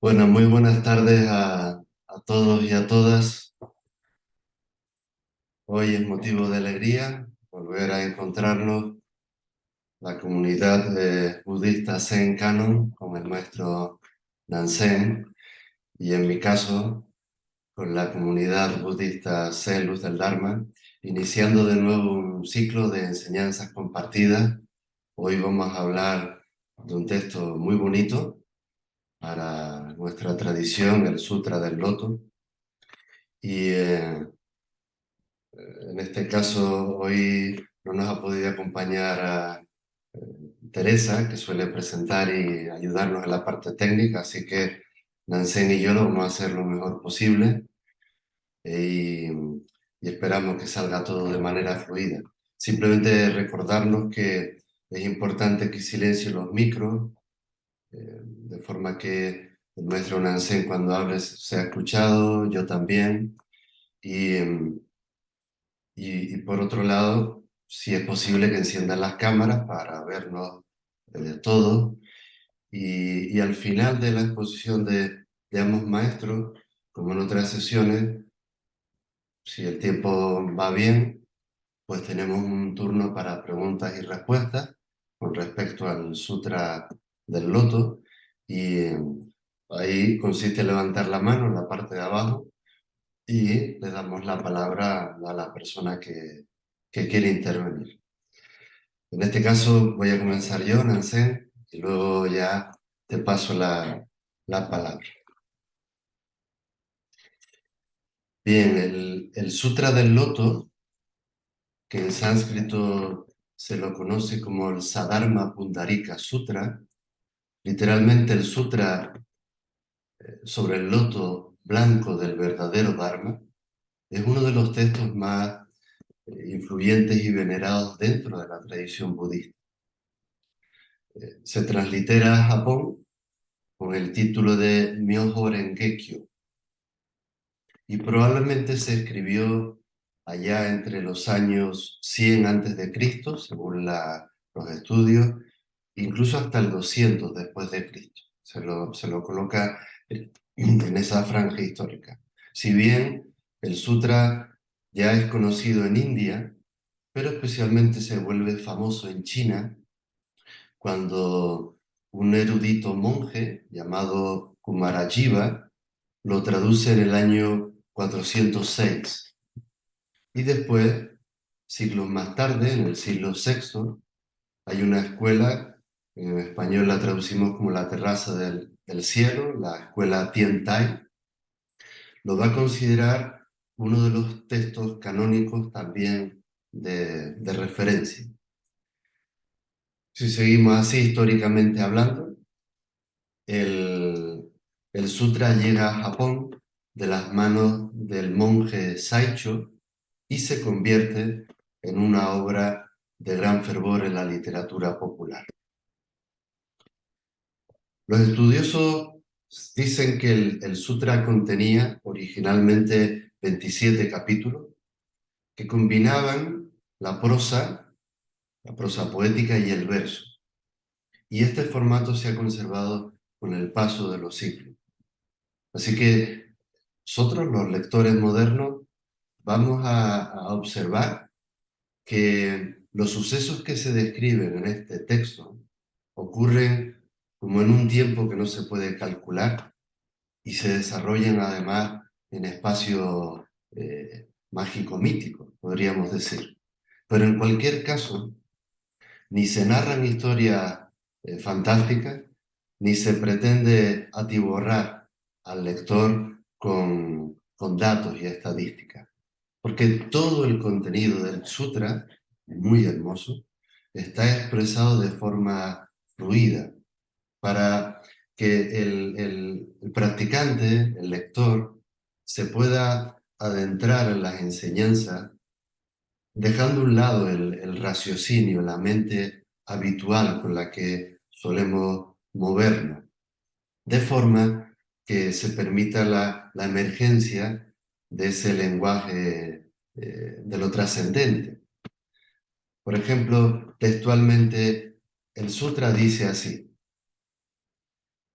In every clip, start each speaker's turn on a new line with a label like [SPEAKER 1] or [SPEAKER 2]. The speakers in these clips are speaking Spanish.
[SPEAKER 1] Bueno, muy buenas tardes a todos y a todas. Hoy es motivo de alegría volver a encontrarnos la comunidad budista Zen Canon con el maestro Nansen y en mi caso con la comunidad budista Zen Luz del Dharma, iniciando de nuevo un ciclo de enseñanzas compartidas. Hoy vamos a hablar de un texto muy bonito para nuestra tradición, el Sutra del Loto. Y en este caso, hoy no nos ha podido acompañar a Teresa, que suele presentar y ayudarnos en la parte técnica, así que Nansen y yo lo vamos a hacer lo mejor posible y esperamos que salga todo de manera fluida. Simplemente recordarnos que es importante que silencie los micros, de forma que el maestro Nansen cuando hable sea escuchado, yo también, y, y por otro lado, si es posible que enciendan las cámaras para vernos todos. Y al final de la exposición de ambos maestros, como en otras sesiones, si el tiempo va bien, pues tenemos un turno para preguntas y respuestas con respecto al Sutra del Loto. Y ahí consiste en levantar la mano en la parte de abajo y le damos la palabra a la persona que quiere intervenir. En este caso voy a comenzar yo, Nansen, y luego ya te paso la palabra. Bien, el Sutra del Loto, que en sánscrito se lo conoce como el Sadharma Pundarika Sutra, literalmente el Sutra sobre el loto blanco del verdadero Dharma, es uno de los textos más influyentes y venerados dentro de la tradición budista. Se translitera a Japón con el título de Myoho Rengekyo y probablemente se escribió allá entre los años 100 antes de Cristo, según los estudios, incluso hasta el 200 después de Cristo. Se lo coloca en esa franja histórica. Si bien el sutra ya es conocido en India, pero especialmente se vuelve famoso en China cuando un erudito monje llamado Kumarajiva lo traduce en el año 406. Y después, siglos más tarde, en el siglo VI, hay una escuela, en español la traducimos como la terraza del cielo, la escuela Tiantai, lo va a considerar uno de los textos canónicos también de referencia. Si seguimos así históricamente hablando, el, el sutra llega a Japón de las manos del monje Saicho y se convierte en una obra de gran fervor en la literatura popular. Los estudiosos dicen que el sutra contenía originalmente 27 capítulos que combinaban la prosa poética y el verso. Y este formato se ha conservado con el paso de los siglos. Así que nosotros, los lectores modernos, vamos a observar que los sucesos que se describen en este texto ocurren como en un tiempo que no se puede calcular y se desarrollan además en espacios mágico-míticos, podríamos decir. Pero en cualquier caso, ni se narran historias fantásticas, ni se pretende atiborrar al lector con datos y estadísticas, porque todo el contenido del sutra, muy hermoso, está expresado de forma fluida para que el practicante, el lector, se pueda adentrar en las enseñanzas dejando a un lado el raciocinio, la mente habitual con la que solemos movernos, de forma que se permita la emergencia de ese lenguaje de lo trascendente. Por ejemplo, textualmente, el sutra dice así: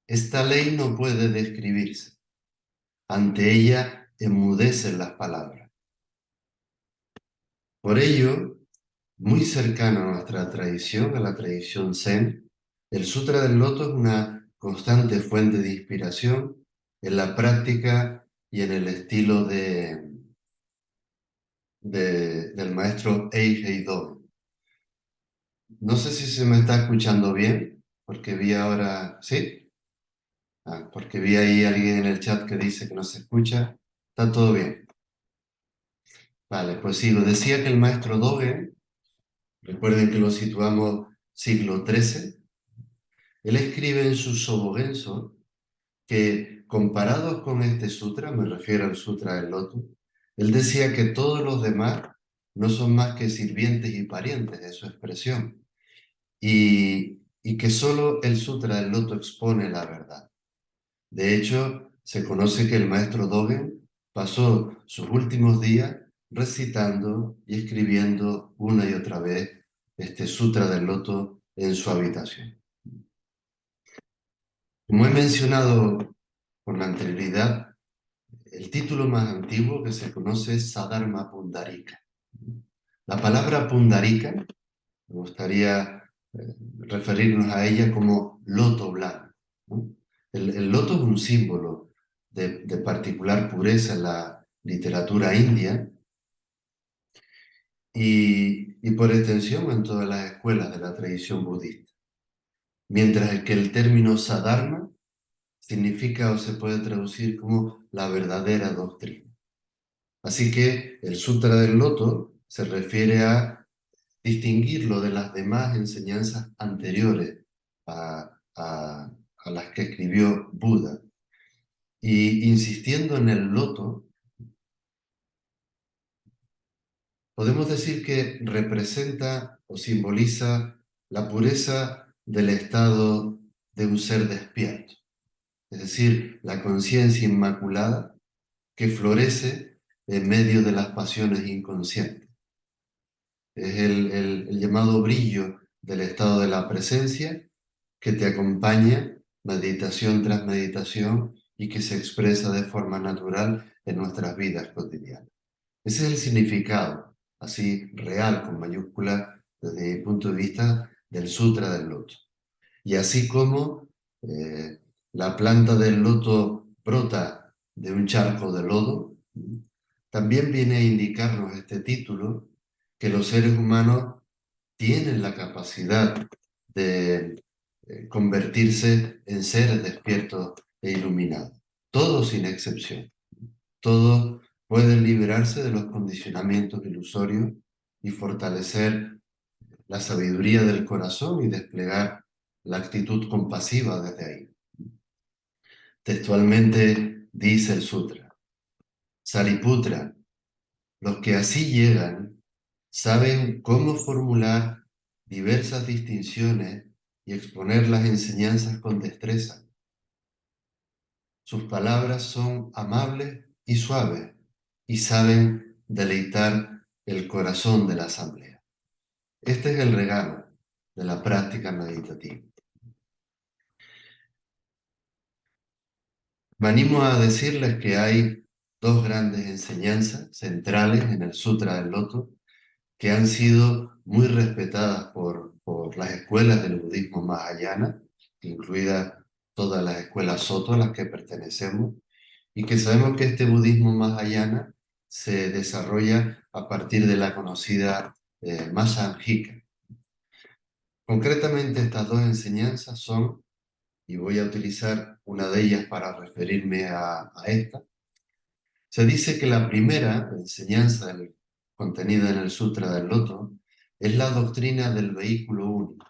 [SPEAKER 1] Esta ley no puede describirse. Ante ella enmudecen las palabras. Por ello, muy cercano a nuestra tradición, a la tradición Zen, el Sutra del Loto es una constante fuente de inspiración en la práctica y en el estilo del maestro Eihei Dogen. No sé si se me está escuchando bien, porque vi ahora, ¿sí? Porque vi ahí alguien en el chat que dice que no se escucha. Está todo bien. Vale, pues sigo. Decía que el maestro Dogen, recuerden que lo situamos siglo XIII, él escribe en su Sobogenso que comparados con este sutra, me refiero al Sutra del Loto, él decía que todos los demás no son más que sirvientes y parientes de su expresión y que solo el Sutra del Loto expone la verdad. De hecho, se conoce que el maestro Dogen pasó sus últimos días recitando y escribiendo una y otra vez este Sutra del Loto en su habitación. Como he mencionado con anterioridad, el título más antiguo que se conoce es Sadharma Pundarika. La palabra Pundarika, me gustaría referirnos a ella como loto blanco, ¿no? El loto es un símbolo de particular pureza en la literatura india y por extensión en todas las escuelas de la tradición budista. Mientras que el término Sadharma significa o se puede traducir como la verdadera doctrina. Así que el Sutra del Loto se refiere a distinguirlo de las demás enseñanzas anteriores a las que escribió Buda. Y insistiendo en el loto, podemos decir que representa o simboliza la pureza del estado de un ser despierto, es decir, la conciencia inmaculada que florece en medio de las pasiones inconscientes. Es el llamado brillo del estado de la presencia que te acompaña meditación tras meditación y que se expresa de forma natural en nuestras vidas cotidianas. Ese es el significado, así real, con mayúscula, desde mi punto de vista, del Sutra del Loto. Y así como la planta del loto brota de un charco de lodo, también viene a indicarnos este título que los seres humanos tienen la capacidad de convertirse en seres despiertos e iluminados. Todos sin excepción. Todos pueden liberarse de los condicionamientos ilusorios y fortalecer la sabiduría del corazón y desplegar la actitud compasiva desde ahí. Textualmente dice el sutra: Sariputra, los que así llegan saben cómo formular diversas distinciones y exponer las enseñanzas con destreza. Sus palabras son amables y suaves y saben deleitar el corazón de la asamblea. Este es el regalo de la práctica meditativa. Me animo a decirles que hay dos grandes enseñanzas centrales en el Sutra del Loto que han sido muy respetadas por las escuelas del budismo mahayana, incluidas todas las escuelas Soto a las que pertenecemos, y que sabemos que este budismo mahayana se desarrolla a partir de la conocida Masamhika. Concretamente, estas dos enseñanzas son, y voy a utilizar una de ellas para referirme a esta, se dice que la primera enseñanza contenida en el Sutra del Loto es la doctrina del vehículo único,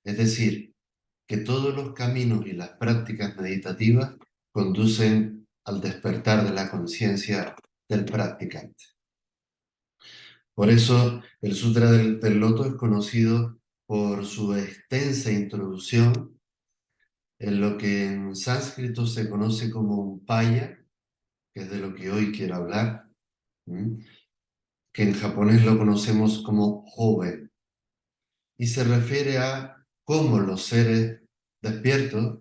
[SPEAKER 1] es decir, que todos los caminos y las prácticas meditativas conducen al despertar de la conciencia del practicante. Por eso el Sutra del Loto es conocido por su extensa introducción en lo que en sánscrito se conoce como upaya, que es de lo que hoy quiero hablar, que en japonés lo conocemos como joven, y se refiere a cómo los seres despiertos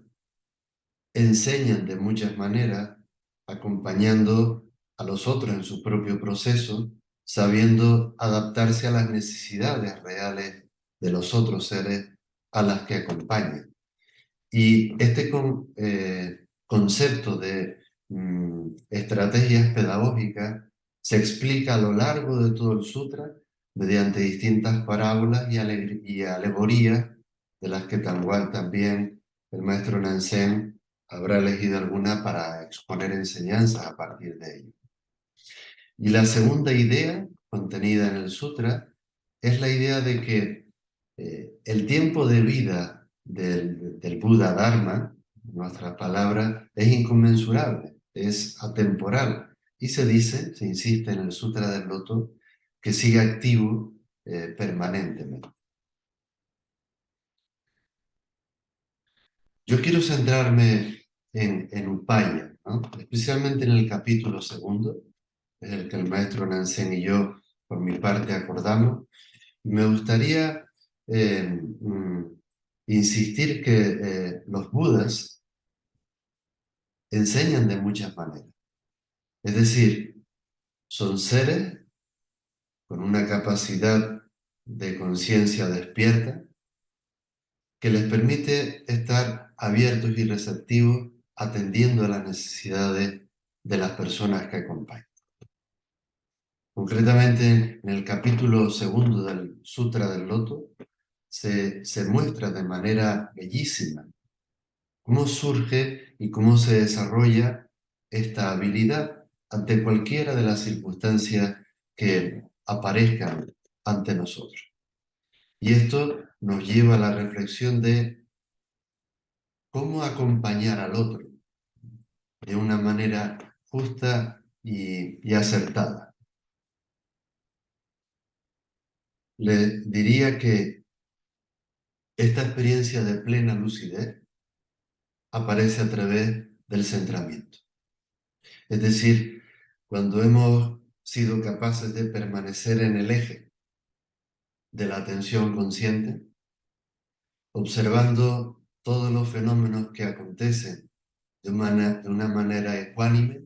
[SPEAKER 1] enseñan de muchas maneras, acompañando a los otros en su propio proceso, sabiendo adaptarse a las necesidades reales de los otros seres a las que acompañan. Y este concepto de estrategias pedagógicas se explica a lo largo de todo el sutra mediante distintas parábolas y alegorías, de las que también el maestro Nansen habrá elegido alguna para exponer enseñanzas a partir de ello. Y la segunda idea contenida en el sutra es la idea de que el tiempo de vida del Buda Dharma, en nuestras palabras, es inconmensurable, es atemporal. Y se dice, se insiste en el Sutra del Loto, que sigue activo permanentemente. Yo quiero centrarme en Upaya, ¿no? Especialmente en el capítulo segundo, es el que el maestro Nansen y yo, por mi parte, acordamos. Me gustaría insistir que los budas enseñan de muchas maneras. Es decir, son seres con una capacidad de conciencia despierta que les permite estar abiertos y receptivos atendiendo a las necesidades de las personas que acompañan. Concretamente, en el capítulo segundo del Sutra del Loto, se muestra de manera bellísima cómo surge y cómo se desarrolla esta habilidad ante cualquiera de las circunstancias que aparezcan ante nosotros. Y esto nos lleva a la reflexión de cómo acompañar al otro de una manera justa y acertada. Le diría que esta experiencia de plena lucidez aparece a través del centramiento. Es decir, cuando hemos sido capaces de permanecer en el eje de la atención consciente, observando todos los fenómenos que acontecen de una manera ecuánime,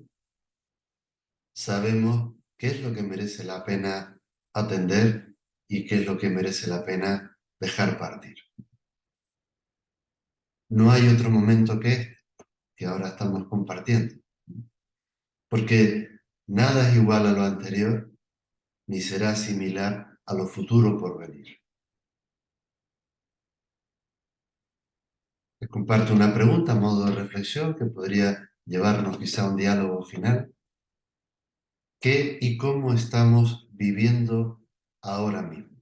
[SPEAKER 1] sabemos qué es lo que merece la pena atender y qué es lo que merece la pena dejar partir. No hay otro momento que este, que ahora estamos compartiendo, porque nada es igual a lo anterior, ni será similar a lo futuro por venir. Les comparto una pregunta a modo de reflexión que podría llevarnos quizá a un diálogo final. ¿Qué y cómo estamos viviendo ahora mismo?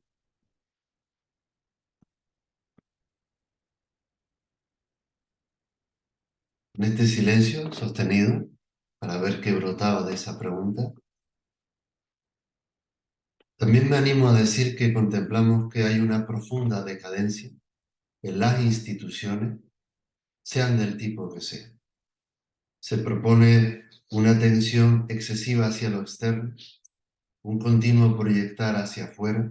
[SPEAKER 1] En este silencio sostenido, para ver qué brotaba de esa pregunta, también me animo a decir que contemplamos que hay una profunda decadencia en las instituciones, sean del tipo que sean. Se propone una tensión excesiva hacia lo externo, un continuo proyectar hacia afuera,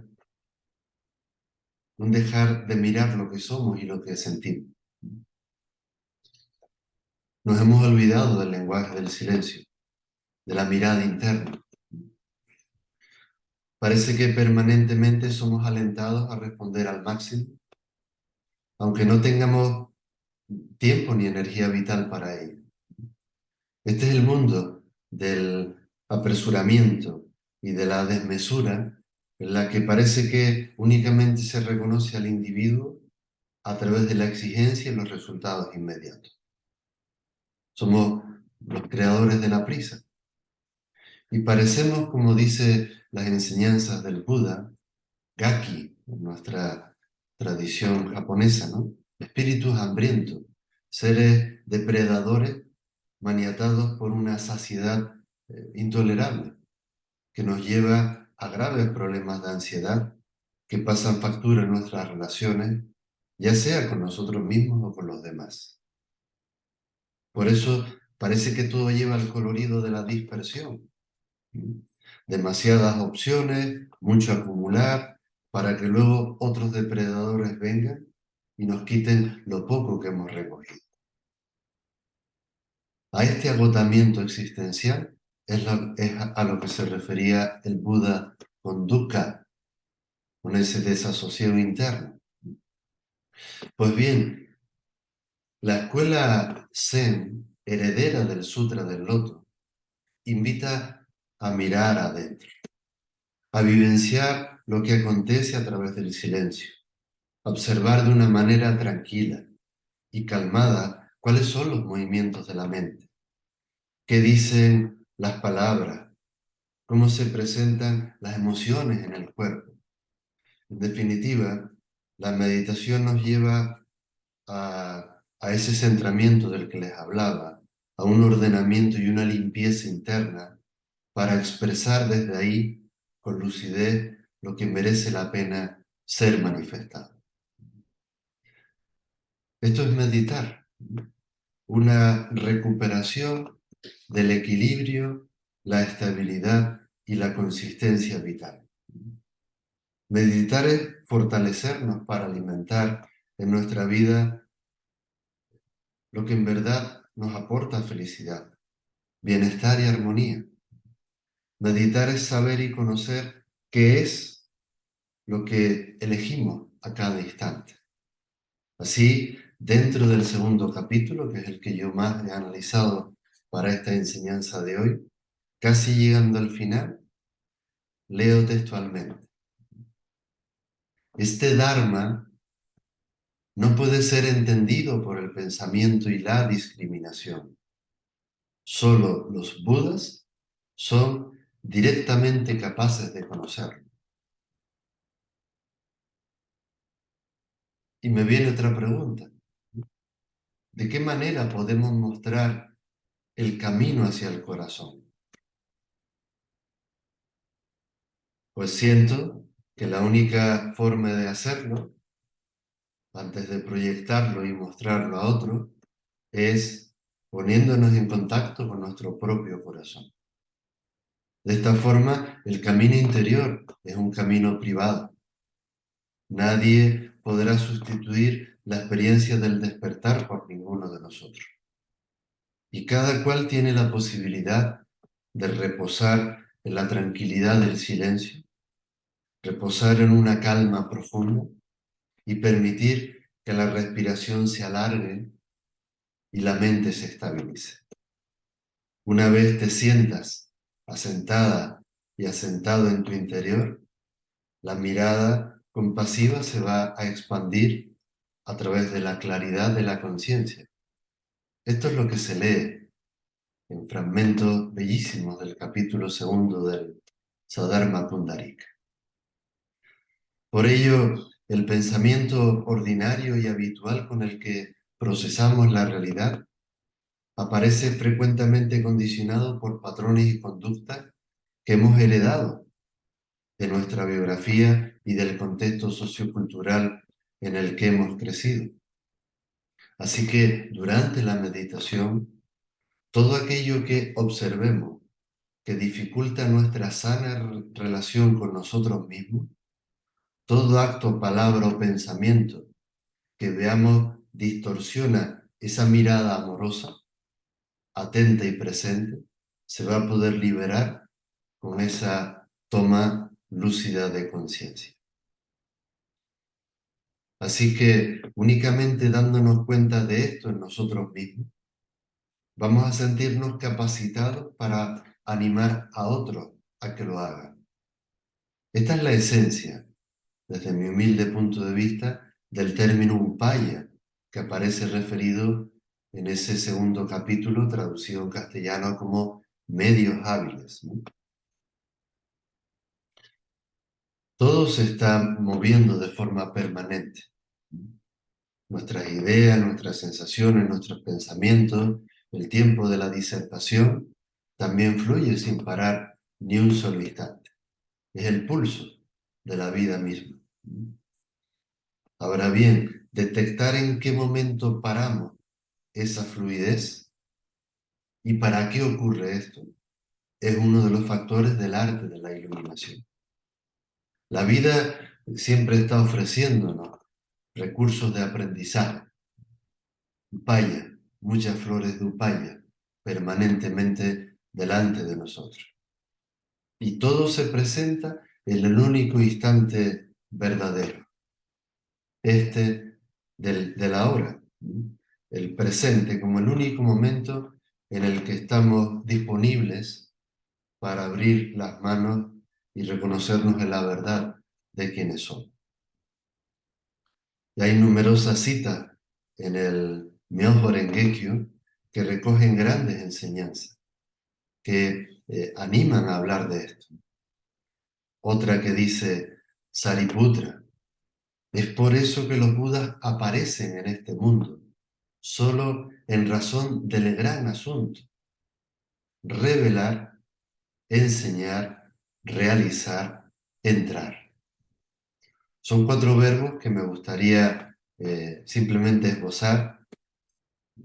[SPEAKER 1] un dejar de mirar lo que somos y lo que sentimos. Nos hemos olvidado del lenguaje del silencio, de la mirada interna. Parece que permanentemente somos alentados a responder al máximo, aunque no tengamos tiempo ni energía vital para ello. Este es el mundo del apresuramiento y de la desmesura, en la que parece que únicamente se reconoce al individuo a través de la exigencia y los resultados inmediatos. Somos los creadores de la prisa. Y parecemos, como dice las enseñanzas del Buda, Gaki, en nuestra tradición japonesa, ¿no? Espíritus hambrientos, seres depredadores maniatados por una saciedad intolerable, que nos lleva a graves problemas de ansiedad que pasan factura en nuestras relaciones, ya sea con nosotros mismos o con los demás. Por eso parece que todo lleva el colorido de la dispersión. Demasiadas opciones, mucho acumular, para que luego otros depredadores vengan y nos quiten lo poco que hemos recogido. A este agotamiento existencial es a lo que se refería el Buda con dukkha, con ese desasosiego interno. Pues bien, la escuela Zen, heredera del Sutra del Loto, invita a mirar adentro, a vivenciar lo que acontece a través del silencio, a observar de una manera tranquila y calmada cuáles son los movimientos de la mente, qué dicen las palabras, cómo se presentan las emociones en el cuerpo. En definitiva, la meditación nos lleva a ese centramiento del que les hablaba, a un ordenamiento y una limpieza interna para expresar desde ahí, con lucidez, lo que merece la pena ser manifestado. Esto es meditar, una recuperación del equilibrio, la estabilidad y la consistencia vital. Meditar es fortalecernos para alimentar en nuestra vida lo que en verdad nos aporta felicidad, bienestar y armonía. Meditar es saber y conocer qué es lo que elegimos a cada instante. Así, dentro del segundo capítulo, que es el que yo más he analizado para esta enseñanza de hoy, casi llegando al final, leo textualmente. Este Dharma no puede ser entendido por el pensamiento y la discriminación. Solo los Budas son directamente capaces de conocerlo. Y me viene otra pregunta. ¿De qué manera podemos mostrar el camino hacia el corazón? Pues siento que la única forma de hacerlo, antes de proyectarlo y mostrarlo a otro, es poniéndonos en contacto con nuestro propio corazón. De esta forma, el camino interior es un camino privado. Nadie podrá sustituir la experiencia del despertar por ninguno de nosotros. Y cada cual tiene la posibilidad de reposar en la tranquilidad del silencio, reposar en una calma profunda y permitir que la respiración se alargue y la mente se estabilice. Una vez te sientas asentada y asentado en tu interior, la mirada compasiva se va a expandir a través de la claridad de la conciencia. Esto es lo que se lee en fragmentos bellísimos del capítulo segundo del Saddharma Pundarika. Por ello, el pensamiento ordinario y habitual con el que procesamos la realidad aparece frecuentemente condicionado por patrones y conductas que hemos heredado de nuestra biografía y del contexto sociocultural en el que hemos crecido. Así que durante la meditación, todo aquello que observemos que dificulta nuestra sana relación con nosotros mismos, todo acto, palabra o pensamiento que veamos distorsiona esa mirada amorosa, atenta y presente, se va a poder liberar con esa toma lúcida de conciencia. Así que únicamente dándonos cuenta de esto en nosotros mismos, vamos a sentirnos capacitados para animar a otros a que lo hagan. Esta es la esencia, desde mi humilde punto de vista, del término upaya, que aparece referido en ese segundo capítulo, traducido en castellano como medios hábiles, ¿no? Todo se está moviendo de forma permanente. Nuestras ideas, nuestras sensaciones, nuestros pensamientos, el tiempo de la disertación, también fluye sin parar ni un solo instante. Es el pulso de la vida misma. Ahora bien, detectar en qué momento paramos esa fluidez y para qué ocurre esto es uno de los factores del arte de la iluminación. La vida siempre está ofreciéndonos recursos de aprendizaje. Upaya, muchas flores de upaya, permanentemente delante de nosotros. Y todo se presenta en el único instante verdadero, este de la hora, el presente como el único momento en el que estamos disponibles para abrir las manos y reconocernos en la verdad de quienes somos. Y hay numerosas citas en el Myoho Rengekyo que recogen grandes enseñanzas, que animan a hablar de esto. Otra que dice, Sariputra, es por eso que los Budas aparecen en este mundo, solo en razón del gran asunto, revelar, enseñar, realizar, entrar. Son 4 verbos que me gustaría simplemente esbozar,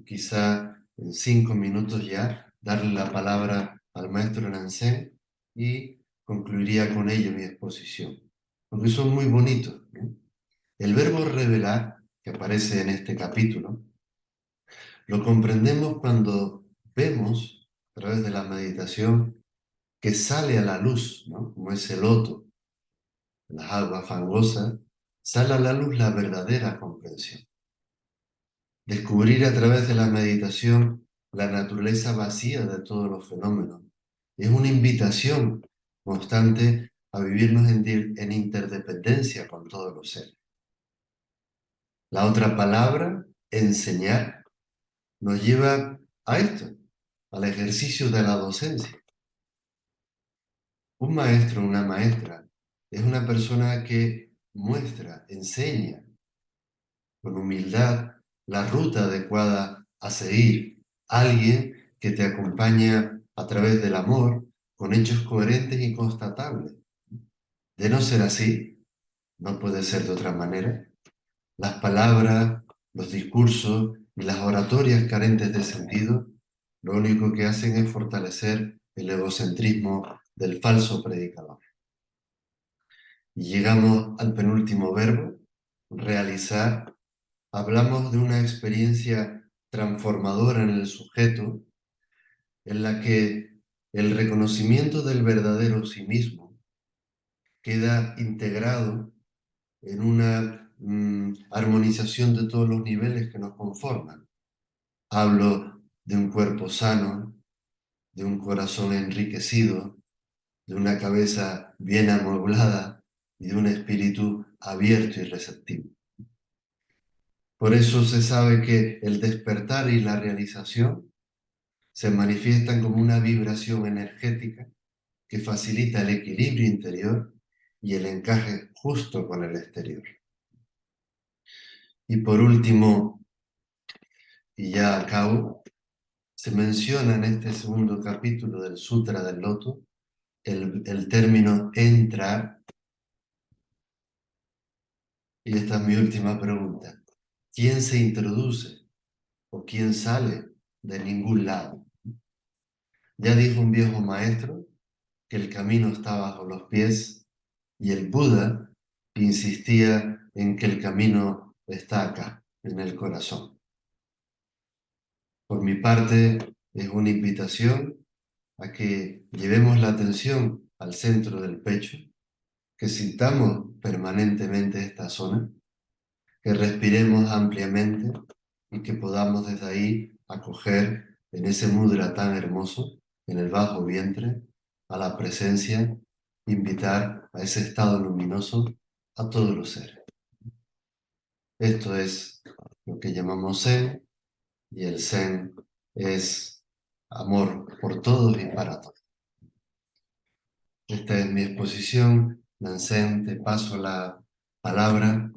[SPEAKER 1] quizá en 5 minutos ya, darle la palabra al maestro Nansen y concluiría con ello mi exposición, porque son muy bonitos, ¿no? El verbo revelar, que aparece en este capítulo, lo comprendemos cuando vemos, a través de la meditación, que sale a la luz, ¿no? Como ese loto, las aguas fangosas, sale a la luz la verdadera comprensión. Descubrir a través de la meditación la naturaleza vacía de todos los fenómenos es una invitación constante a vivirnos en interdependencia con todos los seres. La otra palabra, enseñar, nos lleva a esto, al ejercicio de la docencia. Un maestro, una maestra, es una persona que muestra, enseña con humildad la ruta adecuada a seguir. Alguien que te acompaña a través del amor con hechos coherentes y constatables. De no ser así, no puede ser de otra manera. Las palabras, los discursos y las oratorias carentes de sentido, lo único que hacen es fortalecer el egocentrismo del falso predicador. Y llegamos al penúltimo verbo, realizar. Hablamos de una experiencia transformadora en el sujeto, en la que el reconocimiento del verdadero sí mismo queda integrado en una armonización de todos los niveles que nos conforman. Hablo de un cuerpo sano, de un corazón enriquecido, de una cabeza bien amueblada y de un espíritu abierto y receptivo. Por eso se sabe que el despertar y la realización se manifiestan como una vibración energética que facilita el equilibrio interior y el encaje justo con el exterior. Y por último, y ya acabo, se menciona en este segundo capítulo del Sutra del Loto el término entrar, y esta es mi última pregunta. ¿Quién se introduce o quién sale de ningún lado? Ya dijo un viejo maestro que el camino está bajo los pies y el Buda insistía en que el camino está acá, en el corazón. Por mi parte, es una invitación a que llevemos la atención al centro del pecho, que sintamos permanentemente esta zona, que respiremos ampliamente y que podamos desde ahí acoger en ese mudra tan hermoso, en el bajo vientre, a la presencia, invitar a ese estado luminoso a todos los seres. Esto es lo que llamamos Zen, y el Zen es amor por todos y para todos. Esta es mi exposición. Nansen, te paso la palabra.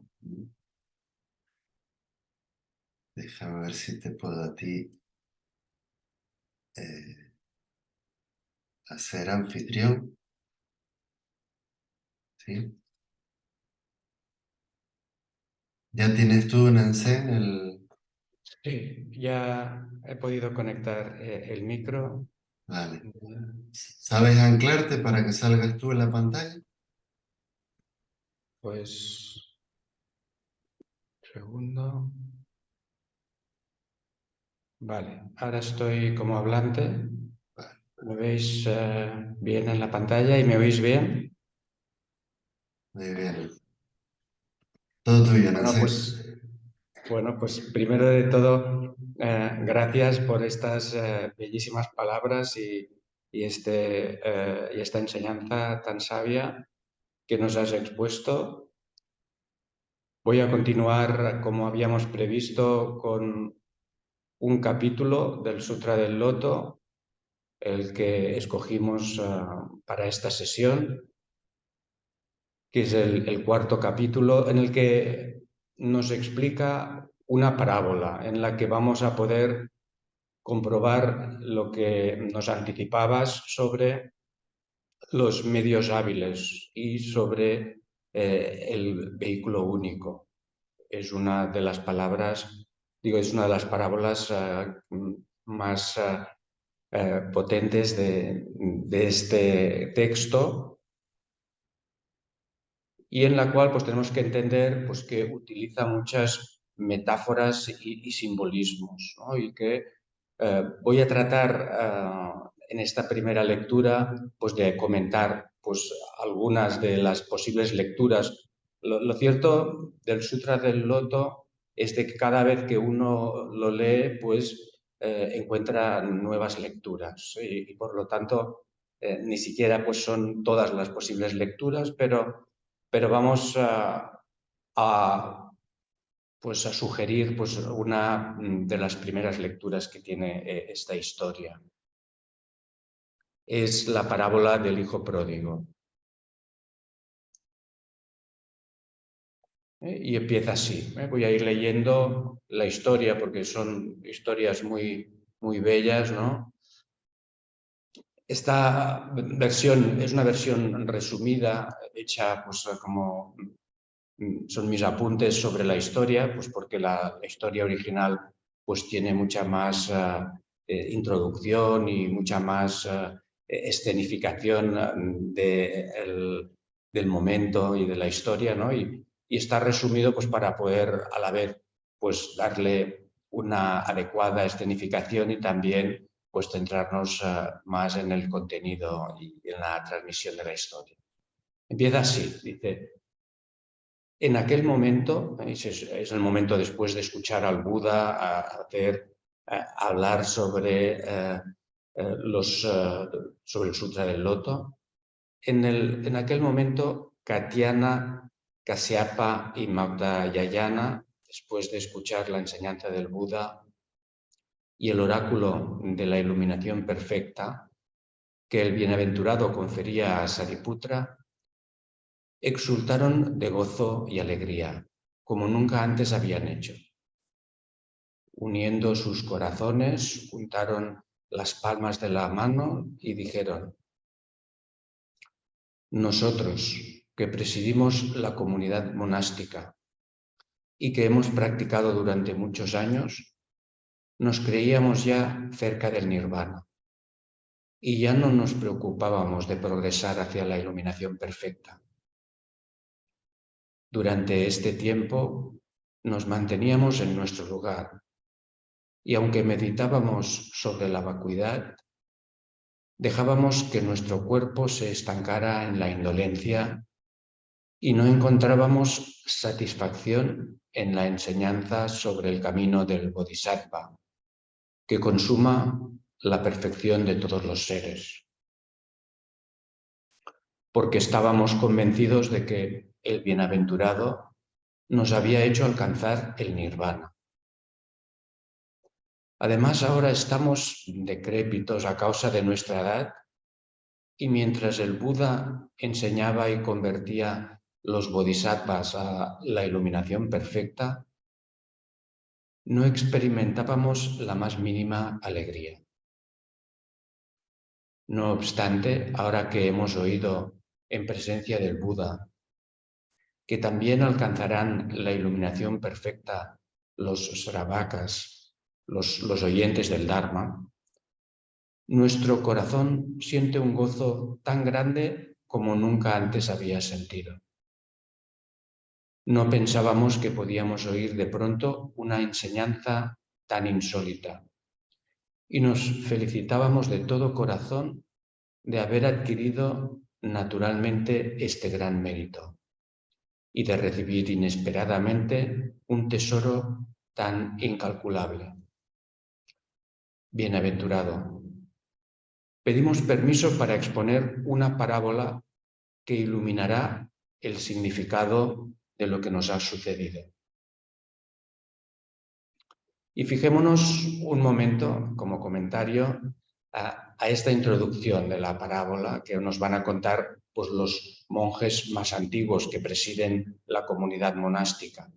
[SPEAKER 1] Déjame ver si te puedo a ti hacer anfitrión. ¿Sí? ¿Ya tienes tú, Nansen, el...?
[SPEAKER 2] Sí, ya he podido conectar el micro.
[SPEAKER 1] Vale. ¿Sabes anclarte para que salgas tú en la pantalla?
[SPEAKER 2] Pues, segundo. Vale, ahora estoy como hablante. ¿Me veis bien en la pantalla y me oís bien?
[SPEAKER 1] Muy bien. Todo tuyo,
[SPEAKER 2] Bueno,
[SPEAKER 1] Nansé.
[SPEAKER 2] pues primero de todo, gracias por estas bellísimas palabras y esta enseñanza tan sabia que nos has expuesto. Voy a continuar como habíamos previsto con un capítulo del Sutra del Loto, el que escogimos para esta sesión, que es el cuarto capítulo, en el que nos explica una parábola en la que vamos a poder comprobar lo que nos anticipabas sobre los medios hábiles y sobre el vehículo único. Es una de las palabras, es una de las parábolas más potentes de este texto, y en la cual pues, tenemos que entender pues, que utiliza muchas metáforas y simbolismos, ¿no? Y que voy a tratar en esta primera lectura pues, de comentar pues, algunas de las posibles lecturas. Lo cierto del Sutra del Loto es de que cada vez que uno lo lee pues encuentra nuevas lecturas y por lo tanto ni siquiera pues, son todas las posibles lecturas, pero vamos pues a sugerir pues, una de las primeras lecturas que tiene esta historia. Es la parábola del hijo pródigo. Y empieza así. Voy a ir leyendo la historia porque son historias muy bellas, ¿no? Esta versión es una versión resumida, hecha pues como son mis apuntes sobre la historia, pues porque la historia original pues tiene mucha más introducción y mucha más escenificación del momento y de la historia, ¿no? Y está resumido pues para poder a la vez pues darle una adecuada escenificación y también pues centrarnos más en el contenido y en la transmisión de la historia. Empieza así, dice: en aquel momento, es el momento después de escuchar al Buda hablar sobre el Sutra del Loto, en aquel momento Katyana, Kasyapa y Magdayana, después de escuchar la enseñanza del Buda y el oráculo de la iluminación perfecta que el bienaventurado confería a Sariputra, exultaron de gozo y alegría, como nunca antes habían hecho. Uniendo sus corazones, juntaron las palmas de la mano y dijeron: nosotros, que presidimos la comunidad monástica y que hemos practicado durante muchos años, nos creíamos ya cerca del nirvana y ya no nos preocupábamos de progresar hacia la iluminación perfecta. Durante este tiempo nos manteníamos en nuestro lugar y aunque meditábamos sobre la vacuidad, dejábamos que nuestro cuerpo se estancara en la indolencia y no encontrábamos satisfacción en la enseñanza sobre el camino del Bodhisattva, que consuma la perfección de todos los seres, porque estábamos convencidos de que el bienaventurado nos había hecho alcanzar el nirvana. Además, ahora estamos decrépitos a causa de nuestra edad y mientras el Buda enseñaba y convertía los bodhisattvas a la iluminación perfecta, no experimentábamos la más mínima alegría. No obstante, ahora que hemos oído en presencia del Buda que también alcanzarán la iluminación perfecta los sravakas, los oyentes del Dharma, nuestro corazón siente un gozo tan grande como nunca antes había sentido. No pensábamos que podíamos oír de pronto una enseñanza tan insólita, y nos felicitábamos de todo corazón de haber adquirido naturalmente este gran mérito y de recibir inesperadamente un tesoro tan incalculable. Bienaventurado. Pedimos permiso para exponer una parábola que iluminará el significado de lo que nos ha sucedido. Y fijémonos un momento, como comentario, a esta introducción de la parábola que nos van a contar pues, los monjes más antiguos que presiden la comunidad monástica.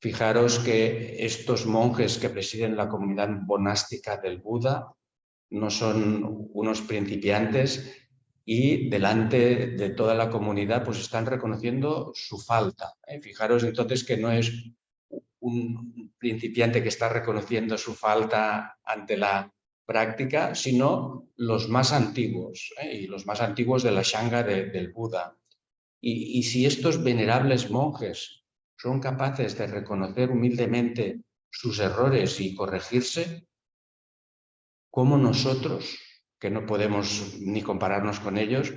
[SPEAKER 2] Fijaros que estos monjes que presiden la comunidad monástica del Buda no son unos principiantes y delante de toda la comunidad pues están reconociendo su falta. Fijaros entonces que no es un principiante que está reconociendo su falta ante la práctica, sino los más antiguos, y los más antiguos de la Shanga del Buda. Y si estos venerables monjes son capaces de reconocer humildemente sus errores y corregirse, ¿cómo nosotros, que no podemos ni compararnos con ellos,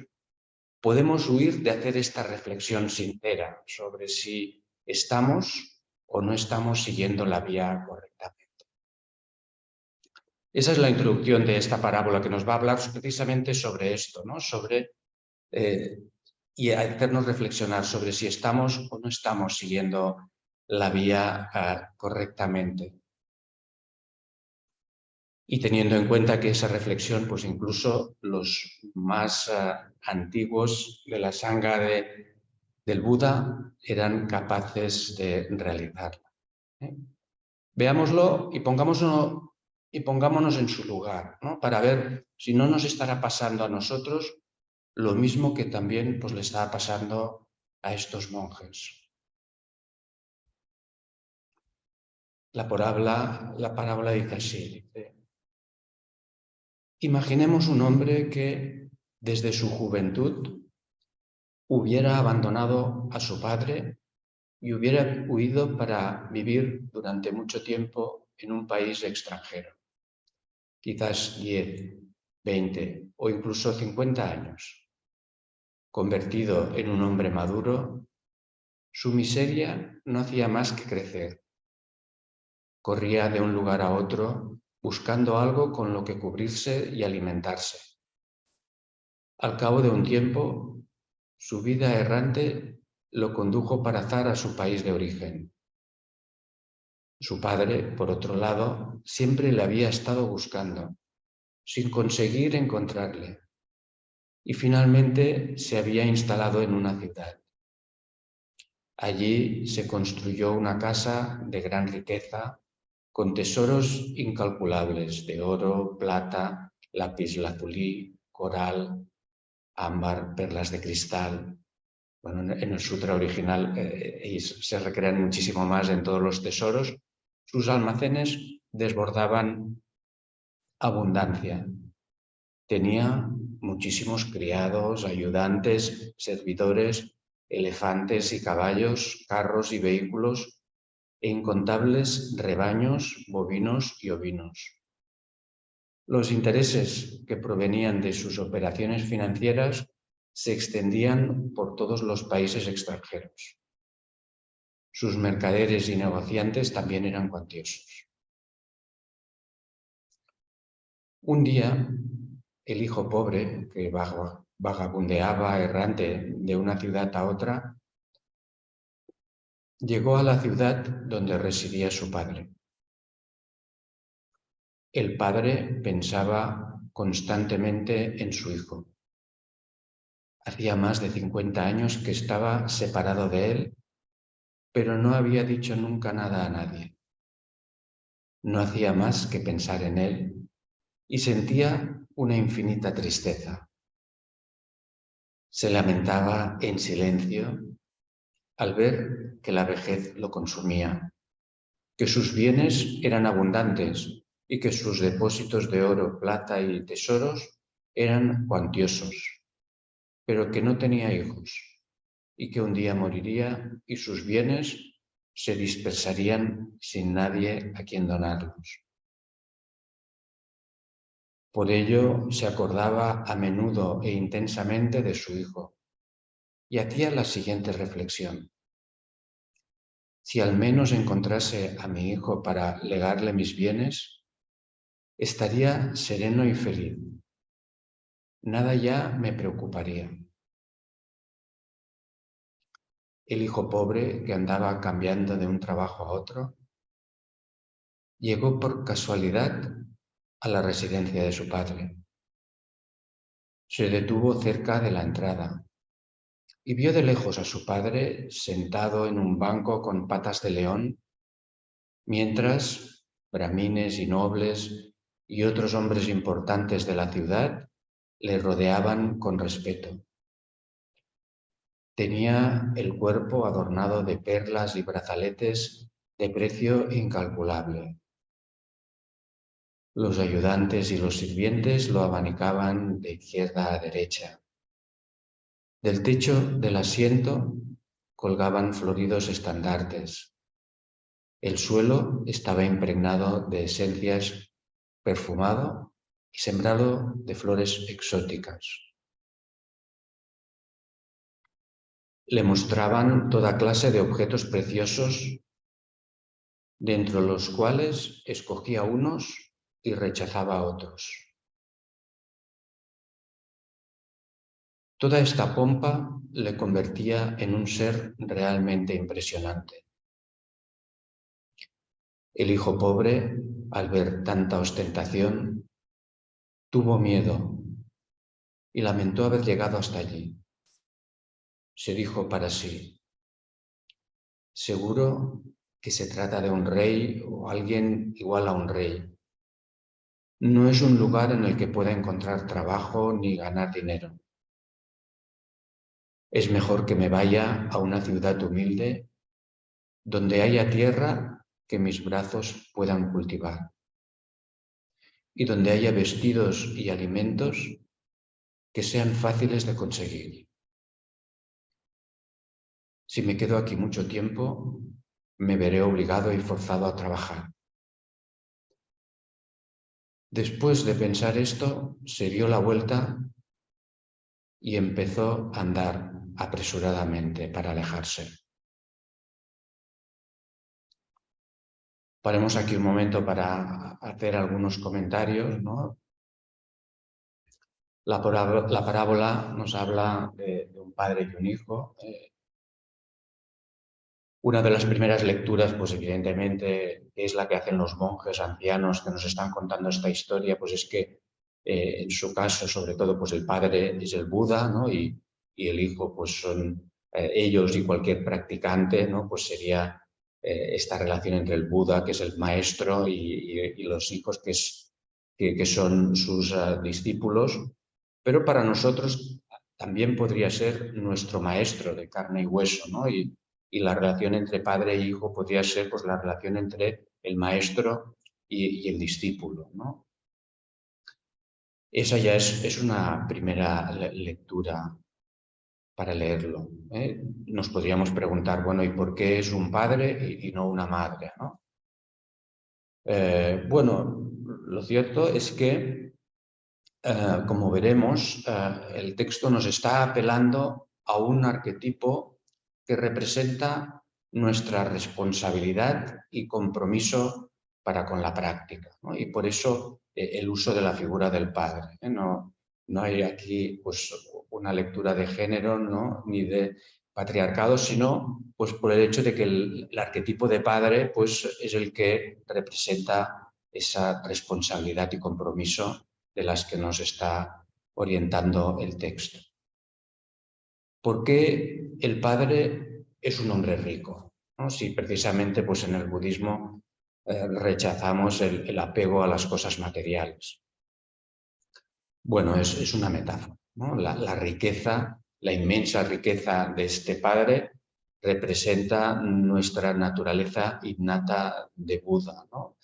[SPEAKER 2] podemos huir de hacer esta reflexión sincera sobre si estamos o no estamos siguiendo la vía correctamente? Esa es la introducción de esta parábola que nos va a hablar precisamente sobre esto, ¿no? Y hacernos reflexionar sobre si estamos o no estamos siguiendo la vía correctamente. Y teniendo en cuenta que esa reflexión, pues incluso los más antiguos de la Sangha del Buda eran capaces de realizarla. Veámoslo y pongámonos en su lugar, ¿no? Para ver si no nos estará pasando a nosotros lo mismo que también pues, le estaba pasando a estos monjes. La parábola dice así, imaginemos un hombre que desde su juventud hubiera abandonado a su padre y hubiera huido para vivir durante mucho tiempo en un país extranjero, quizás 10, 20 o incluso 50 años. Convertido en un hombre maduro, su miseria no hacía más que crecer. Corría de un lugar a otro buscando algo con lo que cubrirse y alimentarse. Al cabo de un tiempo, su vida errante lo condujo para Zar a su país de origen. Su padre, por otro lado, siempre le había estado buscando, sin conseguir encontrarle, y finalmente se había instalado en una ciudad. Allí se construyó una casa de gran riqueza, con tesoros incalculables de oro, plata, lapislázuli, coral, ámbar, perlas de cristal. Bueno, en el sutra original se recrean muchísimo más en todos los tesoros. Sus almacenes desbordaban abundancia. Tenía muchísimos criados, ayudantes, servidores, elefantes y caballos, carros y vehículos, e incontables rebaños bovinos y ovinos. Los intereses que provenían de sus operaciones financieras se extendían por todos los países extranjeros. Sus mercaderes y negociantes también eran cuantiosos. Un día, el hijo pobre, que vagabundeaba errante de una ciudad a otra, llegó a la ciudad donde residía su padre. El padre pensaba constantemente en su hijo. Hacía más de 50 años que estaba separado de él, pero no había dicho nunca nada a nadie. No hacía más que pensar en él y sentía una infinita tristeza. Se lamentaba en silencio al ver que la vejez lo consumía, que sus bienes eran abundantes y que sus depósitos de oro, plata y tesoros eran cuantiosos, pero que no tenía hijos y que un día moriría y sus bienes se dispersarían sin nadie a quien donarlos. Por ello se acordaba a menudo e intensamente de su hijo y hacía la siguiente reflexión. Si al menos encontrase a mi hijo para legarle mis bienes, estaría sereno y feliz. Nada ya me preocuparía. El hijo pobre, que andaba cambiando de un trabajo a otro, llegó por casualidad a la residencia de su padre. Se detuvo cerca de la entrada y vio de lejos a su padre sentado en un banco con patas de león, mientras bramines y nobles y otros hombres importantes de la ciudad le rodeaban con respeto. Tenía el cuerpo adornado de perlas y brazaletes de precio incalculable. Los ayudantes y los sirvientes lo abanicaban de izquierda a derecha. Del techo del asiento colgaban floridos estandartes. El suelo estaba impregnado de esencias, perfumado y sembrado de flores exóticas. Le mostraban toda clase de objetos preciosos, dentro de los cuales escogía unos y rechazaba otros. Toda esta pompa le convertía en un ser realmente impresionante. El hijo pobre, al ver tanta ostentación, tuvo miedo y lamentó haber llegado hasta allí. Se dijo para sí, seguro que se trata de un rey o alguien igual a un rey. No es un lugar en el que pueda encontrar trabajo ni ganar dinero. Es mejor que me vaya a una ciudad humilde donde haya tierra que mis brazos puedan cultivar y donde haya vestidos y alimentos que sean fáciles de conseguir. Si me quedo aquí mucho tiempo, me veré obligado y forzado a trabajar. Después de pensar esto, se dio la vuelta y empezó a andar apresuradamente para alejarse. Paremos aquí un momento para hacer algunos comentarios, ¿no? La parábola nos habla de un padre y un hijo. Una de las primeras lecturas, pues evidentemente, es la que hacen los monjes ancianos que nos están contando esta historia, pues es que en su caso, sobre todo, pues el padre es el Buda, ¿no? Y el hijo, pues son ellos y cualquier practicante, ¿no? Pues sería esta relación entre el Buda, que es el maestro, y los hijos, que son sus discípulos. Pero para nosotros también podría ser nuestro maestro de carne y hueso, ¿no? Y la relación entre padre e hijo podría ser pues, la relación entre el maestro y el discípulo, ¿no? Esa ya es una primera lectura para leerlo, ¿eh? Nos podríamos preguntar, bueno, ¿y por qué es un padre y no una madre, ¿no? Bueno, lo cierto es que, como veremos, el texto nos está apelando a un arquetipo que representa nuestra responsabilidad y compromiso para con la práctica, ¿no? Y por eso el uso de la figura del padre, ¿eh? No hay aquí pues, una lectura de género, ¿no? Ni de patriarcado, sino pues, por el hecho de que el arquetipo de padre pues, es el que representa esa responsabilidad y compromiso de las que nos está orientando el texto. ¿Por qué el padre es un hombre rico? ¿No? Si precisamente pues, en el budismo rechazamos el apego a las cosas materiales. Bueno, es una metáfora, ¿no? La riqueza, la inmensa riqueza de este padre representa nuestra naturaleza innata de Buda, ¿no?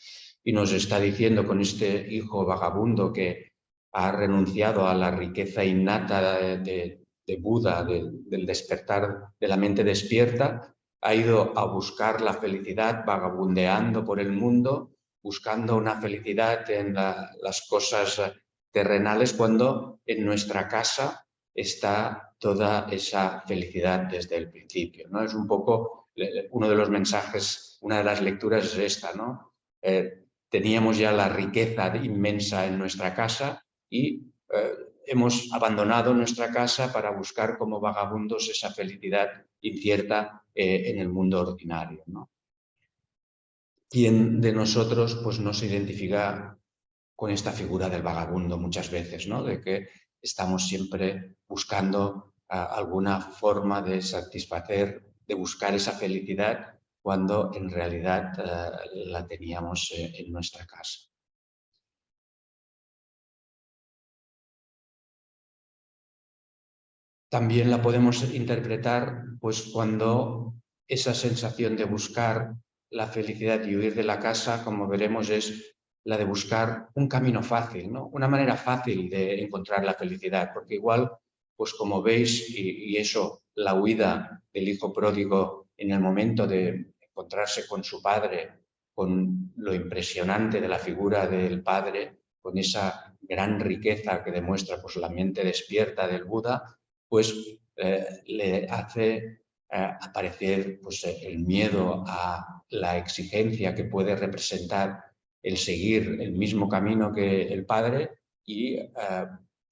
[SPEAKER 2] Y nos está diciendo con este hijo vagabundo que ha renunciado a la riqueza innata de Buda, del despertar de la mente despierta, ha ido a buscar la felicidad vagabundeando por el mundo, buscando una felicidad en las cosas terrenales cuando en nuestra casa está toda esa felicidad desde el principio, ¿no? Es un poco uno de los mensajes, una de las lecturas es esta, ¿no? Teníamos ya la riqueza inmensa en nuestra casa y hemos abandonado nuestra casa para buscar como vagabundos esa felicidad incierta en el mundo ordinario, ¿no? ¿Quién de nosotros pues, no se identifica con esta figura del vagabundo muchas veces, ¿no? De que estamos siempre buscando alguna forma de satisfacer, de buscar esa felicidad cuando en realidad la teníamos en nuestra casa. También la podemos interpretar pues, cuando esa sensación de buscar la felicidad y huir de la casa, como veremos, es la de buscar un camino fácil, ¿no? Una manera fácil de encontrar la felicidad, porque igual, pues como veis, y eso, la huida del hijo pródigo en el momento de encontrarse con su padre, con lo impresionante de la figura del padre, con esa gran riqueza que demuestra pues, la mente despierta del Buda, pues le hace aparecer pues, el miedo a la exigencia que puede representar el seguir el mismo camino que el padre y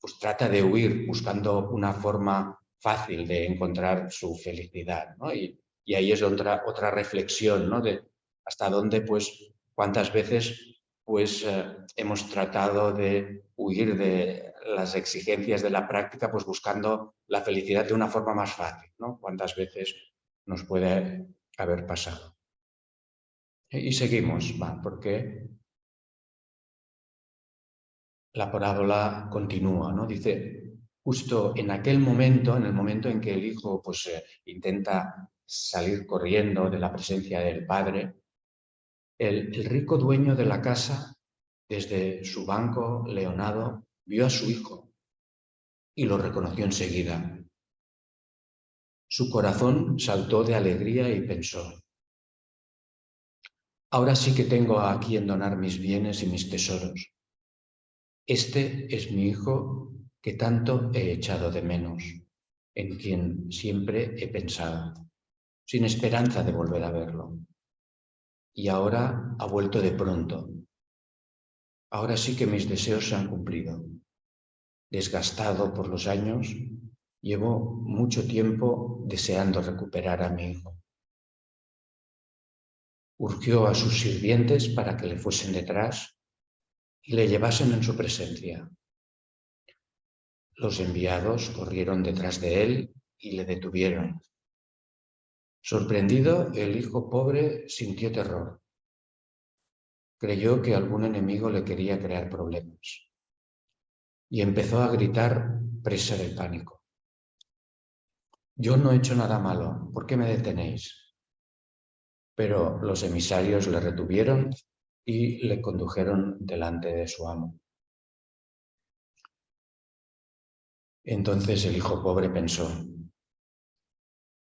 [SPEAKER 2] pues trata de huir buscando una forma fácil de encontrar su felicidad, ¿no? Y ahí es otra reflexión, ¿no? De hasta dónde, pues, cuántas veces pues hemos tratado de huir de las exigencias de la práctica, pues buscando la felicidad de una forma más fácil, ¿no? Cuántas veces nos puede haber pasado. Y seguimos, porque la parábola continúa, ¿no? Dice, justo en aquel momento, en el momento en que el hijo pues, intenta salir corriendo de la presencia del padre, el rico dueño de la casa, desde su banco leonado, vio a su hijo y lo reconoció enseguida. Su corazón saltó de alegría y pensó, ahora sí que tengo a quien donar mis bienes y mis tesoros. Este es mi hijo que tanto he echado de menos, en quien siempre he pensado, sin esperanza de volver a verlo. Y ahora ha vuelto de pronto. Ahora sí que mis deseos se han cumplido. Desgastado por los años, llevo mucho tiempo deseando recuperar a mi hijo. Urgió a sus sirvientes para que le fuesen detrás y le llevasen en su presencia. Los enviados corrieron detrás de él y le detuvieron. Sorprendido, el hijo pobre sintió terror. Creyó que algún enemigo le quería crear problemas y empezó a gritar presa del pánico. Yo no he hecho nada malo, ¿por qué me detenéis? Pero los emisarios le retuvieron y le condujeron delante de su amo. Entonces el hijo pobre pensó,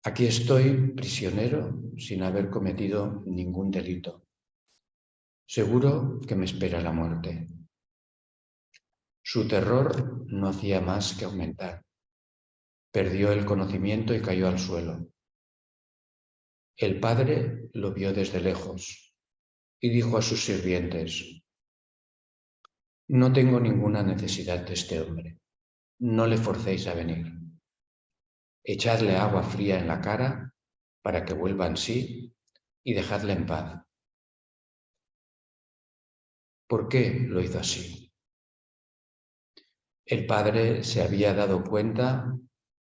[SPEAKER 2] aquí estoy prisionero sin haber cometido ningún delito. Seguro que me espera la muerte. Su terror no hacía más que aumentar. Perdió el conocimiento y cayó al suelo. El padre lo vio desde lejos y dijo a sus sirvientes, no tengo ninguna necesidad de este hombre. No le forcéis a venir. Echadle agua fría en la cara para que vuelva en sí y dejadle en paz. ¿Por qué lo hizo así? El padre se había dado cuenta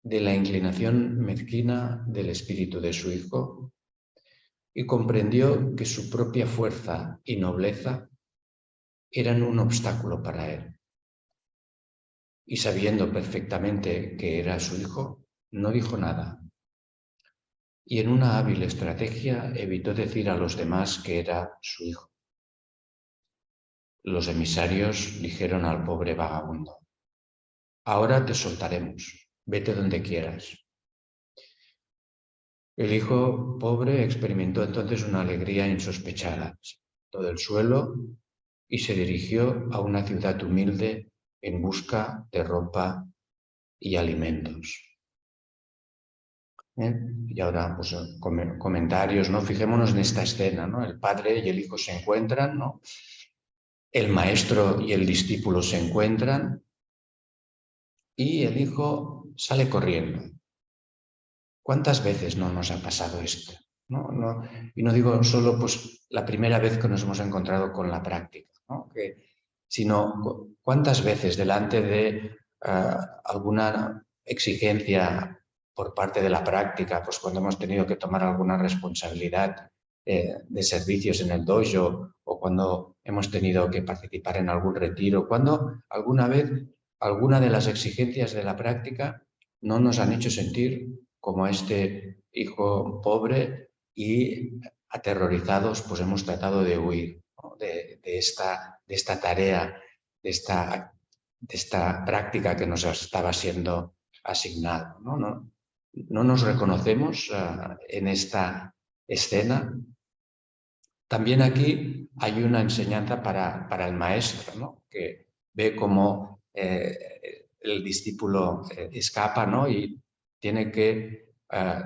[SPEAKER 2] de la inclinación mezquina del espíritu de su hijo y comprendió que su propia fuerza y nobleza eran un obstáculo para él. Y sabiendo perfectamente que era su hijo, no dijo nada. Y en una hábil estrategia evitó decir a los demás que era su hijo. Los emisarios dijeron al pobre vagabundo, ahora te soltaremos, vete donde quieras. El hijo pobre experimentó entonces una alegría insospechada. Se levantó del suelo y se dirigió a una ciudad humilde en busca de ropa y alimentos. Y ahora, pues, comentarios, ¿no? Fijémonos en esta escena, ¿no? El padre y el hijo se encuentran, ¿no? El maestro y el discípulo se encuentran y el hijo sale corriendo. ¿Cuántas veces no nos ha pasado esto? Y no digo solo pues, la primera vez que nos hemos encontrado con la práctica, ¿no? Sino cuántas veces delante de alguna exigencia por parte de la práctica, pues cuando hemos tenido que tomar alguna responsabilidad de servicios en el dojo o cuando hemos tenido que participar en algún retiro, cuando alguna vez alguna de las exigencias de la práctica no nos han hecho sentir como a este hijo pobre y aterrorizados, pues hemos tratado de huir, ¿no? de esta tarea, de esta práctica que nos estaba siendo asignada. No nos reconocemos en esta escena. También aquí hay una enseñanza para el maestro, ¿no? Que ve cómo el discípulo escapa, ¿no? Y tiene que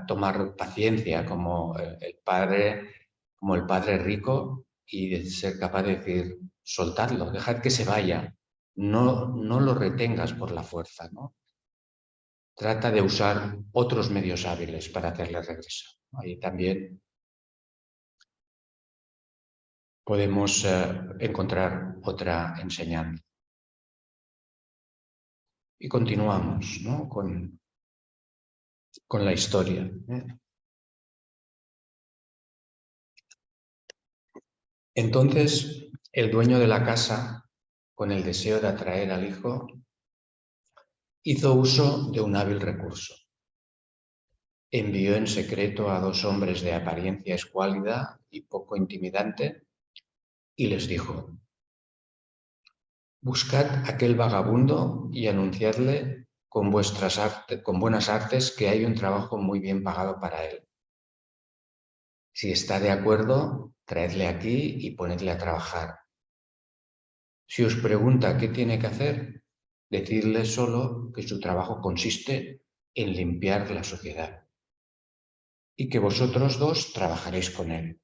[SPEAKER 2] tomar paciencia como el padre rico y de ser capaz de decir, soltadlo, dejad que se vaya, no lo retengas por la fuerza, ¿no? Trata de usar otros medios hábiles para hacerle regresar. Ahí también podemos encontrar otra enseñanza. Y continuamos, ¿no? con la historia. Entonces, el dueño de la casa, con el deseo de atraer al hijo, hizo uso de un hábil recurso. Envió en secreto a 2 hombres de apariencia escuálida y poco intimidante y les dijo: buscad aquel vagabundo y anunciadle con buenas artes que hay un trabajo muy bien pagado para él. Si está de acuerdo, traedle aquí y ponedle a trabajar. Si os pregunta qué tiene que hacer, decidle solo que su trabajo consiste en limpiar la sociedad y que vosotros 2 trabajaréis con él.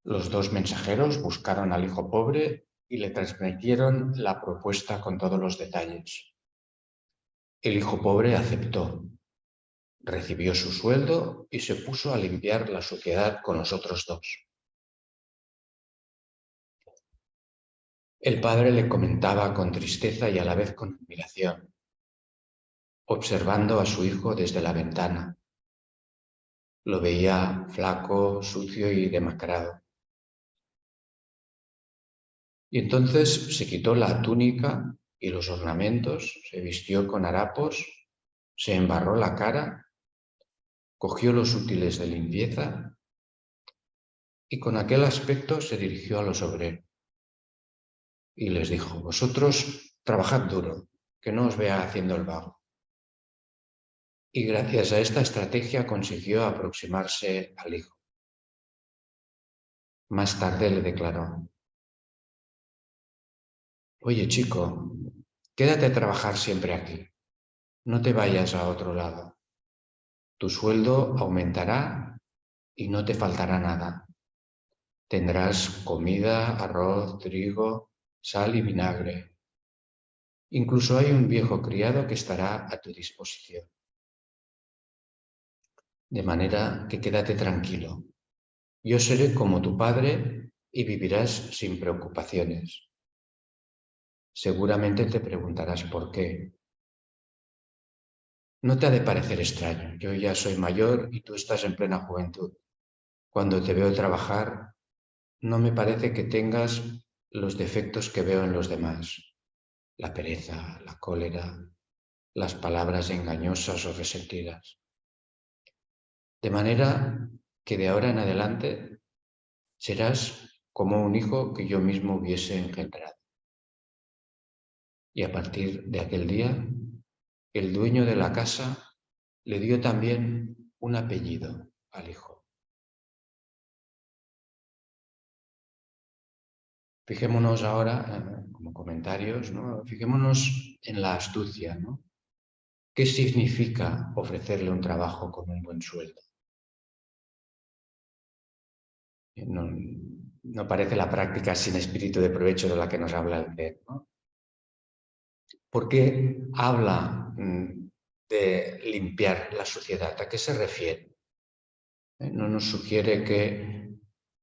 [SPEAKER 2] Los 2 mensajeros buscaron al hijo pobre y le transmitieron la propuesta con todos los detalles. El hijo pobre aceptó, recibió su sueldo y se puso a limpiar la suciedad con los otros 2. El padre le comentaba con tristeza y a la vez con admiración, observando a su hijo desde la ventana. Lo veía flaco, sucio y demacrado. Y entonces se quitó la túnica y los ornamentos, se vistió con harapos, se embarró la cara, cogió los útiles de limpieza y con aquel aspecto se dirigió a los obreros y les dijo: vosotros trabajad duro, que no os vea haciendo el vago. Y gracias a esta estrategia consiguió aproximarse al hijo. Más tarde le declaró: oye, chico, quédate a trabajar siempre aquí. No te vayas a otro lado. Tu sueldo aumentará y no te faltará nada. Tendrás comida, arroz, trigo, sal y vinagre. Incluso hay un viejo criado que estará a tu disposición. De manera que quédate tranquilo. Yo seré como tu padre y vivirás sin preocupaciones. Seguramente te preguntarás por qué. No te ha de parecer extraño. Yo ya soy mayor y tú estás en plena juventud. Cuando te veo trabajar, no me parece que tengas los defectos que veo en los demás. La pereza, la cólera, las palabras engañosas o resentidas. De manera que de ahora en adelante serás como un hijo que yo mismo hubiese engendrado. Y a partir de aquel día, el dueño de la casa le dio también un apellido al hijo. Fijémonos ahora, como comentarios, ¿no? Fijémonos en la astucia, ¿no? ¿Qué significa ofrecerle un trabajo con un buen sueldo? No, no parece la práctica sin espíritu de provecho de la que nos habla el Zen, ¿no? ¿Por qué habla de limpiar la suciedad? ¿A qué se refiere? No nos sugiere que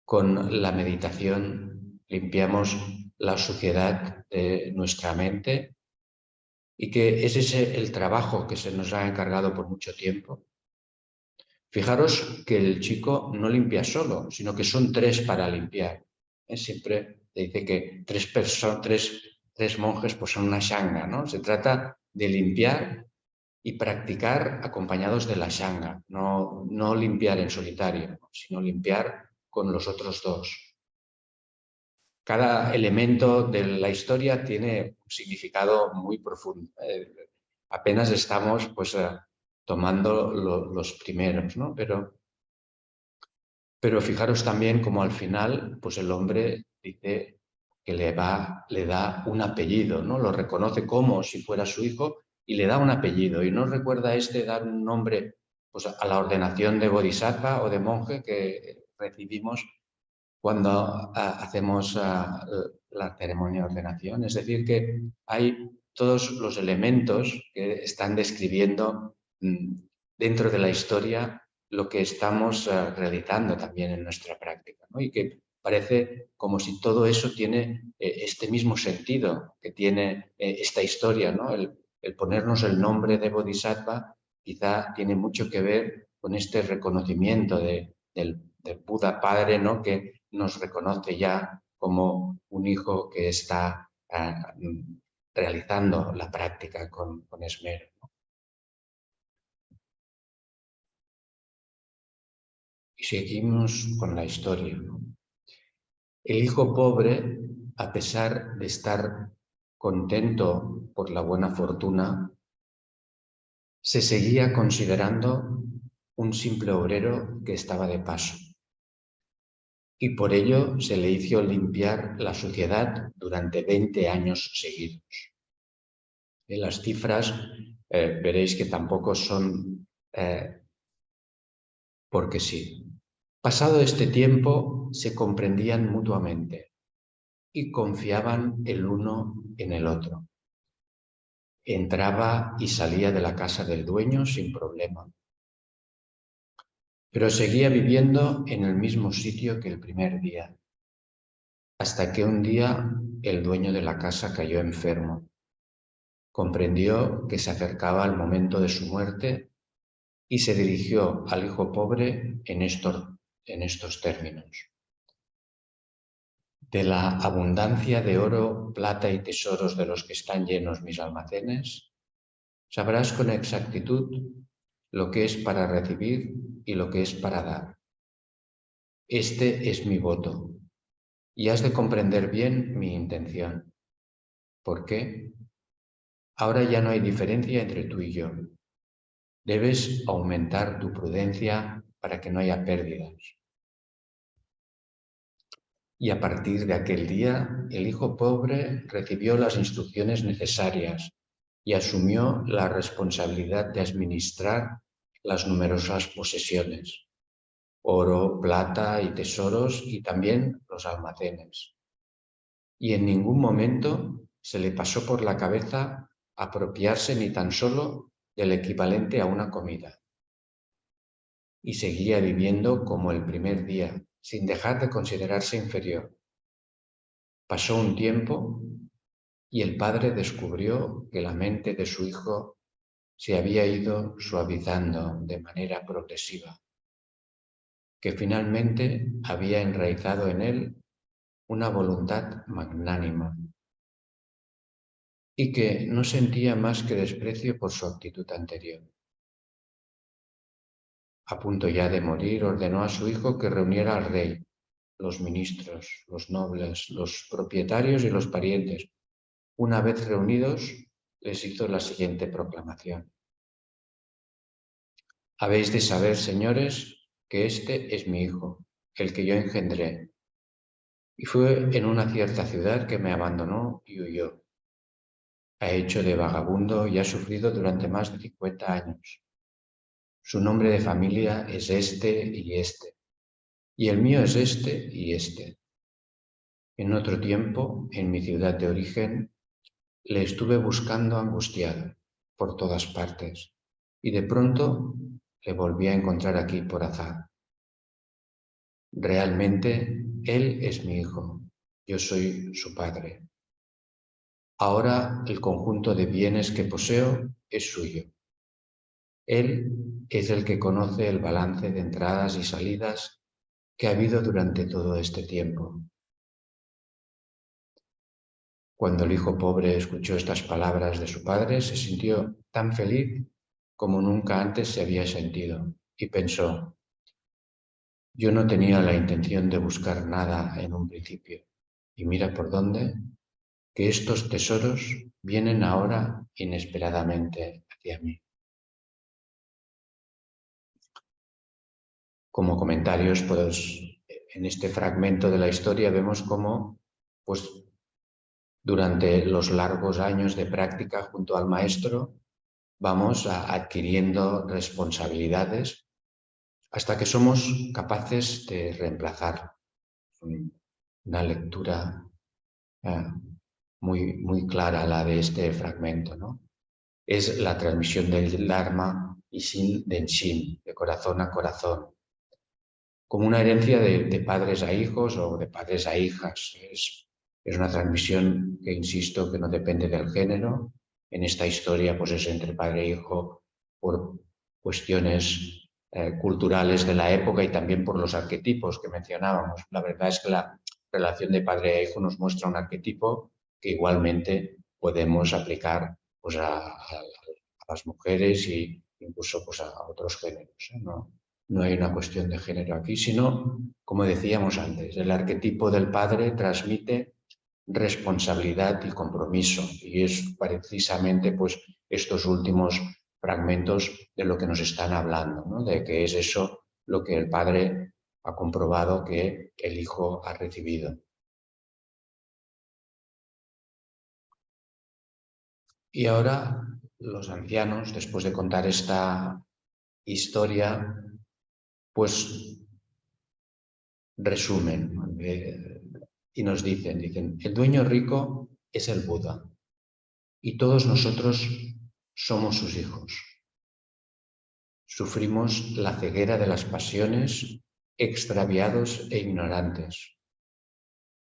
[SPEAKER 2] con la meditación limpiamos la suciedad de nuestra mente y que es ese el trabajo que se nos ha encargado por mucho tiempo. Fijaros que el chico no limpia solo, sino que son tres para limpiar. Siempre dice que tres monjes pues son una shanga, ¿no? Se trata de limpiar y practicar acompañados de la shanga, no limpiar en solitario, sino limpiar con los otros dos. Cada elemento de la historia tiene un significado muy profundo. Apenas estamos pues, tomando los primeros, ¿no? Pero fijaros también como al final pues el hombre dice que le da un apellido, ¿no? Lo reconoce como si fuera su hijo y le da un apellido. Y no recuerda dar un nombre pues, a la ordenación de bodhisattva o de monje que recibimos cuando hacemos la ceremonia de ordenación. Es decir, que hay todos los elementos que están describiendo dentro de la historia lo que estamos realizando también en nuestra práctica, ¿no? Y que parece como si todo eso tiene este mismo sentido que tiene esta historia, ¿no? El ponernos el nombre de Bodhisattva quizá tiene mucho que ver con este reconocimiento del Buda Padre, ¿no? Que nos reconoce ya como un hijo que está realizando la práctica con esmero, ¿no? Y seguimos con la historia, ¿no? El hijo pobre, a pesar de estar contento por la buena fortuna, se seguía considerando un simple obrero que estaba de paso. Y por ello se le hizo limpiar la suciedad durante 20 años seguidos. En las cifras veréis que tampoco son porque sí. Pasado este tiempo se comprendían mutuamente y confiaban el uno en el otro. Entraba y salía de la casa del dueño sin problema, pero seguía viviendo en el mismo sitio que el primer día, hasta que un día el dueño de la casa cayó enfermo. Comprendió que se acercaba el momento de su muerte y se dirigió al hijo pobre en estos términos. De la abundancia de oro, plata y tesoros de los que están llenos mis almacenes, sabrás con exactitud lo que es para recibir y lo que es para dar. Este es mi voto, y has de comprender bien mi intención. ¿Por qué? Ahora ya no hay diferencia entre tú y yo. Debes aumentar tu prudencia para que no haya pérdidas. Y a partir de aquel día, el hijo pobre recibió las instrucciones necesarias y asumió la responsabilidad de administrar las numerosas posesiones, oro, plata y tesoros y también los almacenes. Y en ningún momento se le pasó por la cabeza apropiarse ni tan solo del equivalente a una comida. Y seguía viviendo como el primer día, sin dejar de considerarse inferior. Pasó un tiempo y el padre descubrió que la mente de su hijo se había ido suavizando de manera progresiva, que finalmente había enraizado en él una voluntad magnánima y que no sentía más que desprecio por su actitud anterior. A punto ya de morir, ordenó a su hijo que reuniera al rey, los ministros, los nobles, los propietarios y los parientes. Una vez reunidos, les hizo la siguiente proclamación. Habéis de saber, señores, que este es mi hijo, el que yo engendré, Y fue en una cierta ciudad que me abandonó y huyó. Ha hecho de vagabundo y ha sufrido durante más de 50 años. Su nombre de familia es este y este, y el mío es este y este. En otro tiempo, en mi ciudad de origen, le estuve buscando angustiado por todas partes, y de pronto le volví a encontrar aquí por azar. Realmente, él es mi hijo, yo soy su padre. Ahora el conjunto de bienes que poseo es suyo. Él es el que conoce el balance de entradas y salidas que ha habido durante todo este tiempo. Cuando el hijo pobre escuchó estas palabras de su padre, se sintió tan feliz como nunca antes se había sentido y pensó: yo no tenía la intención de buscar nada en un principio, y mira por dónde, que estos tesoros vienen ahora inesperadamente hacia mí. Como comentarios, pues, en este fragmento de la historia vemos cómo, pues, durante los largos años de práctica junto al maestro, vamos adquiriendo responsabilidades hasta que somos capaces de reemplazar. Una lectura muy clara la de este fragmento, ¿no? Es la transmisión del Dharma y Shin den Shin, de corazón a corazón, como una herencia de padres a hijos o de padres a hijas. Es una transmisión que, insisto, que no depende del género. En esta historia pues es entre padre e hijo por cuestiones culturales de la época y también por los arquetipos que mencionábamos. La verdad es que la relación de padre a hijo nos muestra un arquetipo que igualmente podemos aplicar pues, a las mujeres e incluso pues, a otros géneros, ¿eh? No hay una cuestión de género aquí, sino, como decíamos antes, el arquetipo del padre transmite responsabilidad y compromiso, y es precisamente pues, estos últimos fragmentos de lo que nos están hablando, ¿no? De que es eso lo que el padre ha comprobado que el hijo ha recibido. Y ahora los ancianos, después de contar esta historia, pues resumen y nos dicen, el dueño rico es el Buda y todos nosotros somos sus hijos. Sufrimos la ceguera de las pasiones, extraviados e ignorantes.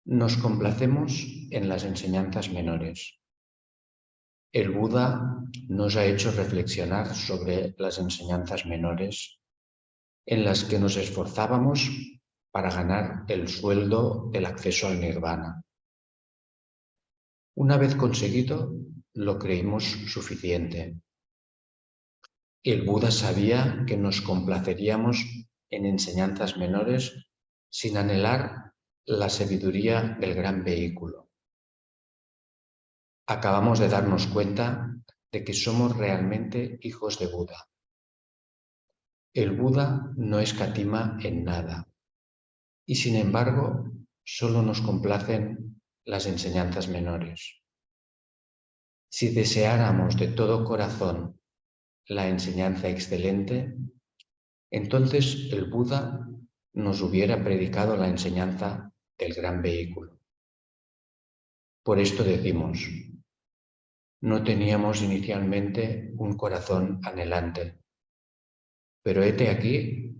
[SPEAKER 2] Nos complacemos en las enseñanzas menores. El Buda nos ha hecho reflexionar sobre las enseñanzas menores en las que nos esforzábamos para ganar el sueldo del acceso al nirvana. Una vez conseguido, lo creímos suficiente. El Buda sabía que nos complaceríamos en enseñanzas menores sin anhelar la sabiduría del gran vehículo. Acabamos de darnos cuenta de que somos realmente hijos de Buda. El Buda no escatima en nada y, sin embargo, solo nos complacen las enseñanzas menores. Si deseáramos de todo corazón la enseñanza excelente, entonces el Buda nos hubiera predicado la enseñanza del gran vehículo. Por esto decimos, no teníamos inicialmente un corazón anhelante, pero hete aquí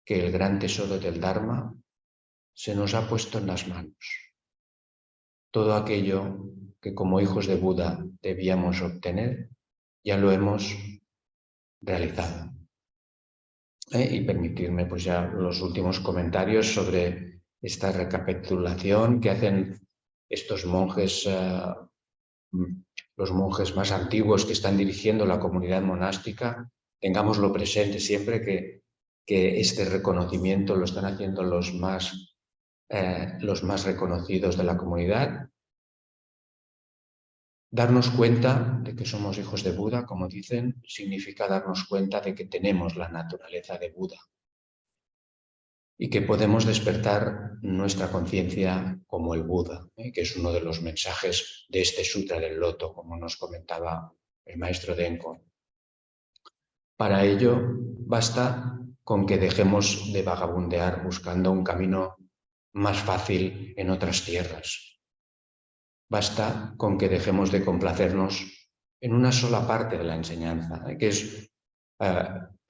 [SPEAKER 2] que el gran tesoro del Dharma se nos ha puesto en las manos. Todo aquello que como hijos de Buda debíamos obtener, ya lo hemos realizado. Y permitirme pues ya los últimos comentarios sobre esta recapitulación que hacen estos monjes, los monjes más antiguos que están dirigiendo la comunidad monástica. Tengámoslo presente siempre que este reconocimiento lo están haciendo los más reconocidos de la comunidad. Darnos cuenta de que somos hijos de Buda, como dicen, significa darnos cuenta de que tenemos la naturaleza de Buda. y que podemos despertar nuestra conciencia como el Buda, que es uno de los mensajes de este Sutra del Loto, como nos comentaba el maestro Denko. Para ello, basta con que dejemos de vagabundear buscando un camino más fácil en otras tierras. Basta con que dejemos de complacernos en una sola parte de la enseñanza, que es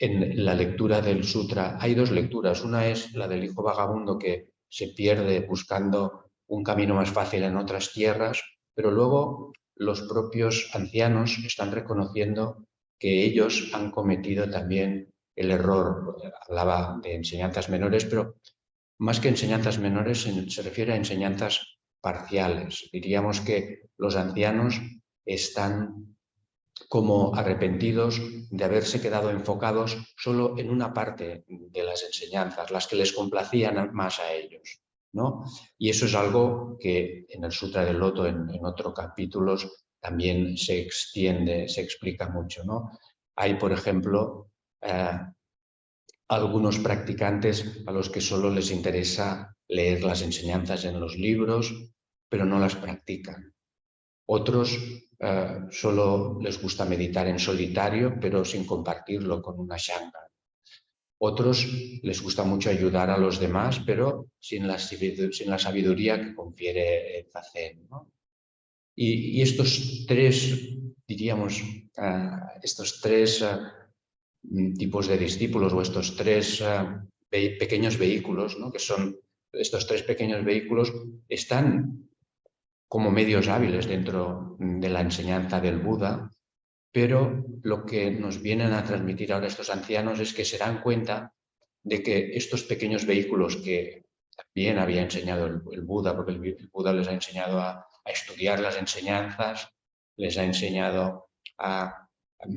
[SPEAKER 2] en la lectura del sutra. Hay dos lecturas. Una es la del hijo vagabundo que se pierde buscando un camino más fácil en otras tierras, pero luego los propios ancianos están reconociendo que ellos han cometido también el error. Hablaba de enseñanzas menores, pero más que enseñanzas menores se refiere a enseñanzas parciales. Diríamos que los ancianos están como arrepentidos de haberse quedado enfocados solo en una parte de las enseñanzas, las que les complacían más a ellos, ¿no? Y eso es algo que en el Sutra del Loto, en otros capítulos, también se extiende, se explica mucho, ¿no? Hay, por ejemplo, algunos practicantes a los que solo les interesa leer las enseñanzas en los libros, pero no las practican. Otros solo les gusta meditar en solitario, pero sin compartirlo con una shanga. Otros les gusta mucho ayudar a los demás, pero sin la sabiduría que confiere el Zazen, ¿no? Y estos tres, diríamos, estos tres tipos de discípulos o estos tres pequeños vehículos, ¿no? Que son estos tres pequeños vehículos, están como medios hábiles dentro de la enseñanza del Buda, pero lo que nos vienen a transmitir ahora estos ancianos es que se dan cuenta de que estos pequeños vehículos que también había enseñado el Buda, porque el Buda les ha enseñado a estudiar las enseñanzas, les ha enseñado a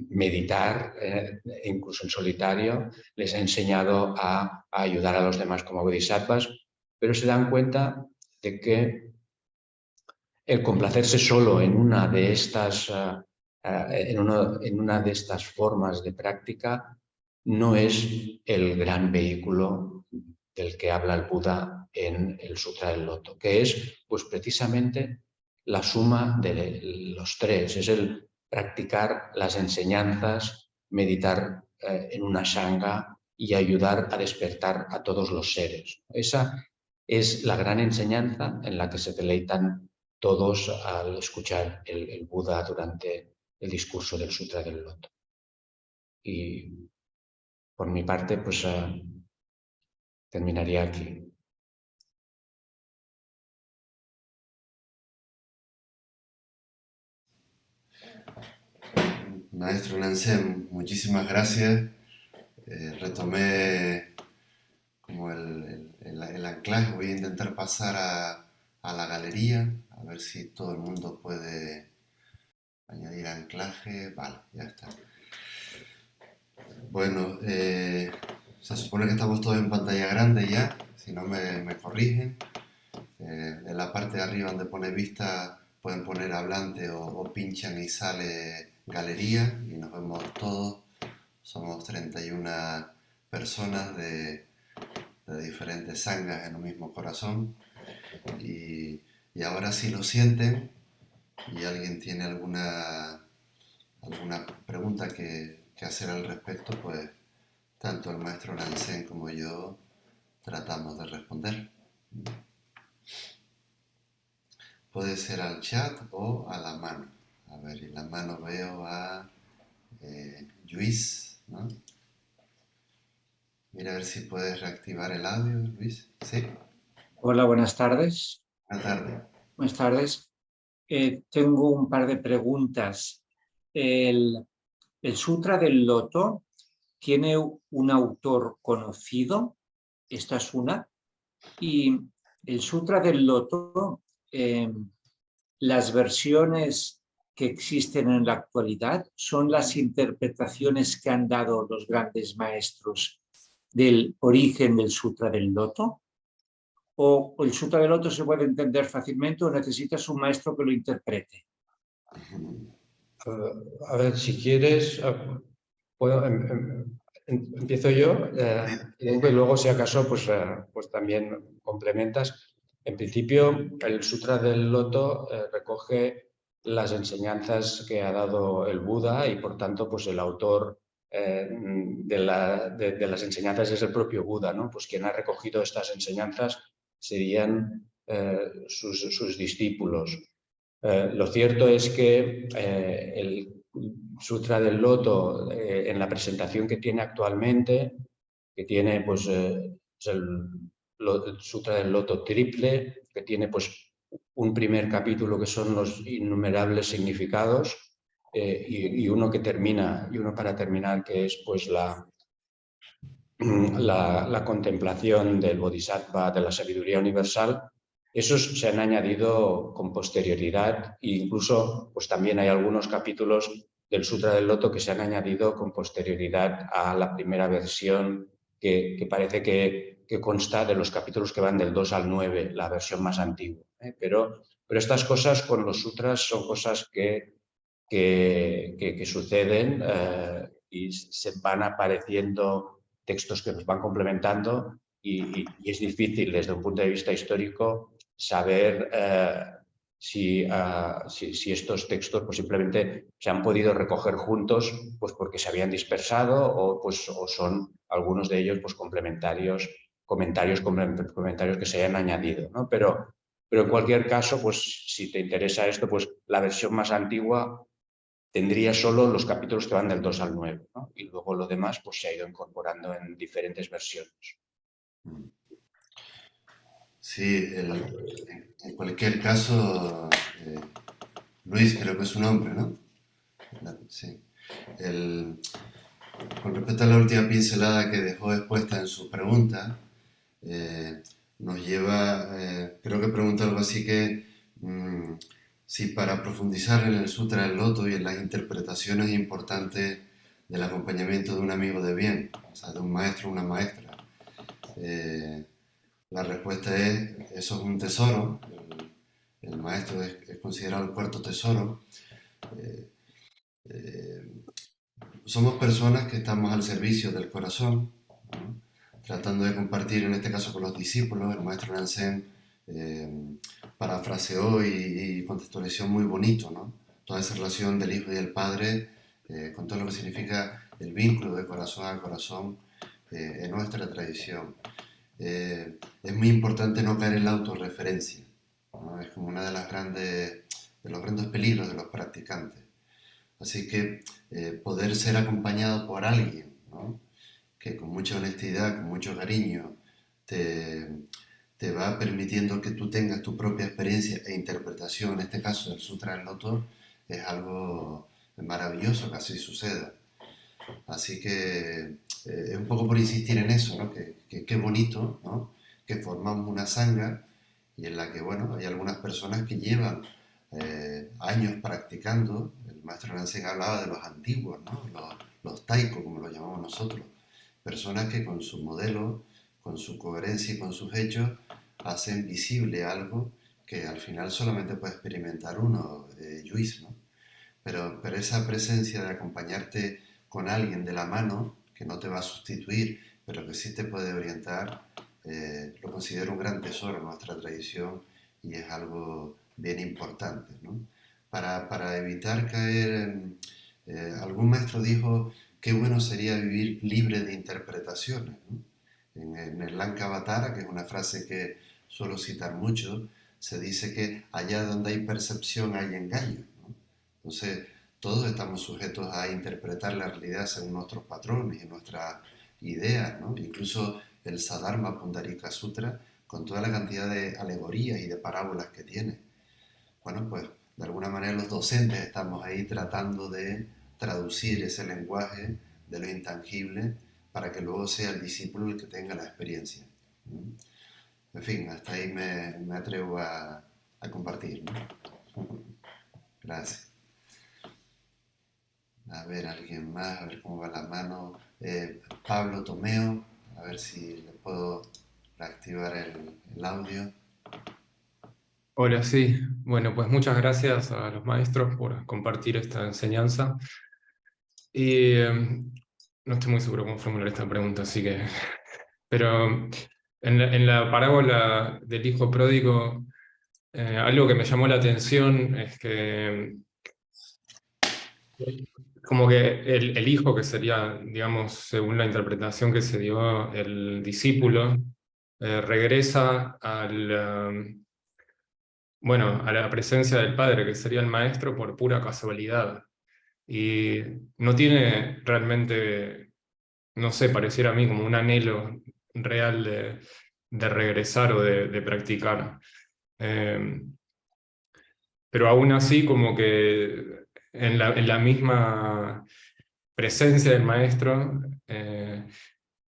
[SPEAKER 2] meditar, incluso en solitario, les ha enseñado a ayudar a los demás como bodhisattvas, pero se dan cuenta de que el complacerse solo en una de estas, en una de estas formas de práctica no es el gran vehículo del que habla el Buda en el Sutra del Loto, que es pues precisamente la suma de los tres, es el practicar las enseñanzas, meditar en una sangha y ayudar a despertar a todos los seres. Esa es la gran enseñanza en la que se deleitan todos al escuchar el Buda durante el discurso del Sutra del Loto. Y por mi parte, pues terminaría aquí.
[SPEAKER 1] Maestro Nansen, muchísimas gracias. Retomé como el anclaje. Voy a intentar pasar a la galería, a ver si todo el mundo puede añadir anclaje. Vale, ya está. Bueno, se supone que estamos todos en pantalla grande ya, si no me corrigen. En la parte de arriba donde pone vista pueden poner hablante o pinchan y sale galería y nos vemos todos. Somos 31 personas de diferentes sangas en un mismo corazón. Y ahora si lo sienten y alguien tiene alguna pregunta que hacer al respecto, pues tanto el maestro Nansen como yo tratamos de responder. Puede ser al chat o a la mano. A ver, en la mano veo a Luis, ¿no? Mira a ver si puedes reactivar el audio, Luis. Sí.
[SPEAKER 3] Hola, buenas tardes.
[SPEAKER 1] Buenas tardes.
[SPEAKER 3] Buenas tardes. Tengo un par de preguntas. El Sutra del Loto tiene un autor conocido, esta es una, y el Sutra del Loto, las versiones que existen en la actualidad son las interpretaciones que han dado los grandes maestros del origen del Sutra del Loto. ¿O el Sutra del Loto se puede entender fácilmente o necesitas un maestro que lo interprete?
[SPEAKER 2] A ver, si quieres, puedo, Empiezo yo y luego, si acaso, pues también complementas. En principio, el Sutra del Loto recoge las enseñanzas que ha dado el Buda y, por tanto, pues el autor de las enseñanzas es el propio Buda, ¿no? Pues quien ha recogido estas enseñanzas serían sus discípulos. Lo cierto es que el Sutra del Loto, en la presentación que tiene actualmente, que tiene pues, es el Sutra del Loto triple, que tiene pues, un primer capítulo que son los innumerables significados y uno que termina, y uno para terminar, que es pues, la contemplación del Bodhisattva, de la sabiduría universal. Esos se han añadido con posterioridad e incluso pues también hay algunos capítulos del Sutra del Loto que se han añadido con posterioridad a la primera versión que parece que consta de los capítulos que van del 2 al 9, la versión más antigua. Pero estas cosas con los sutras son cosas que suceden y se van apareciendo textos que nos van complementando y es difícil desde un punto de vista histórico saber si estos textos pues simplemente se han podido recoger juntos pues porque se habían dispersado o son algunos de ellos pues comentarios que se hayan añadido, ¿no? Pero en cualquier caso, pues si te interesa esto, pues la versión más antigua tendría solo los capítulos que van del 2 al 9, ¿no? Y luego lo demás pues, se ha ido incorporando en diferentes versiones.
[SPEAKER 1] Sí, en cualquier caso, Luis creo que es su nombre, ¿no? Sí. Con respecto a la última pincelada que dejó expuesta en su pregunta, nos lleva, creo que pregunta algo así que si para profundizar en el Sutra del Loto y en las interpretaciones importantes del acompañamiento de un amigo de bien, o sea, de un maestro o una maestra, la respuesta es, eso es un tesoro, el maestro es considerado el cuarto tesoro. Somos personas que estamos al servicio del corazón, ¿no? Tratando de compartir, en este caso con los discípulos. El maestro Nansen parafraseó y contextualizó muy bonito, ¿no? Toda esa relación del Hijo y del Padre, con todo lo que significa el vínculo de corazón a corazón en nuestra tradición. Es muy importante no caer en la autorreferencia, ¿no? Es como uno de los grandes peligros de los practicantes. Así que poder ser acompañado por alguien, ¿no? Que con mucha honestidad, con mucho cariño, te va permitiendo que tú tengas tu propia experiencia e interpretación, en este caso del Sutra del Loto, es algo maravilloso que así suceda. Así que es un poco por insistir en eso, ¿no? Que bonito, ¿no? Que formamos una sangha y en la que, bueno, hay algunas personas que llevan años practicando. El maestro Nansen hablaba de los antiguos, ¿no? Los taiko, como lo llamamos nosotros. Personas que con su modelo, con su coherencia y con sus hechos, hacen visible algo que al final solamente puede experimentar uno, Luis, ¿no? Pero esa presencia de acompañarte con alguien de la mano, que no te va a sustituir, pero que sí te puede orientar, lo considero un gran tesoro en nuestra tradición y es algo bien importante, ¿no? Para evitar caer en... algún maestro dijo qué bueno sería vivir libre de interpretaciones, ¿no? En el Lankavatara, que es una frase que suelo citar mucho, se dice que allá donde hay percepción hay engaño, ¿no? Entonces, todos estamos sujetos a interpretar la realidad según nuestros patrones y nuestras ideas, ¿no? Incluso el Saddharma Pundarika Sutra, con toda la cantidad de alegorías y de parábolas que tiene. Bueno, pues de alguna manera los docentes estamos ahí tratando de traducir ese lenguaje de lo intangible para que luego sea el discípulo el que tenga la experiencia. En fin, hasta ahí me atrevo a compartir, ¿no? Gracias. A ver, alguien más, a ver cómo va la mano. Pablo Tomeo, a ver si le puedo reactivar el audio.
[SPEAKER 4] Hola, sí. Bueno, pues muchas gracias a los maestros por compartir esta enseñanza. Y no estoy muy seguro cómo formular esta pregunta, así que... Pero en la parábola del hijo pródigo, algo que me llamó la atención es que como que el hijo, que sería, digamos, según la interpretación que se dio, el discípulo, regresa bueno, a la presencia del padre, que sería el maestro, por pura casualidad. Y no tiene realmente, no sé, pareciera a mí como un anhelo real de regresar o de practicar. Eh, pero aún así, como que en la misma presencia del maestro,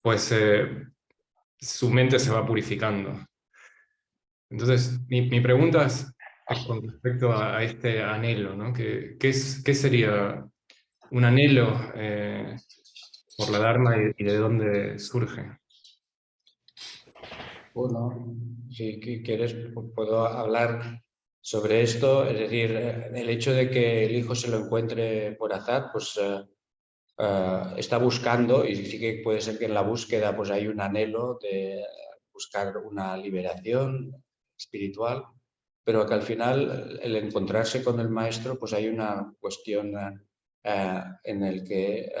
[SPEAKER 4] pues su mente se va purificando. Entonces, mi pregunta es con respecto a este anhelo, ¿no? ¿Qué sería un anhelo por la Dharma y de dónde surge?
[SPEAKER 2] Bueno, si quieres, puedo hablar sobre esto. Es decir, el hecho de que el hijo se lo encuentre por azar, pues está buscando, y sí que puede ser que en la búsqueda pues hay un anhelo de buscar una liberación espiritual, pero que al final el encontrarse con el maestro, pues hay una cuestión en el que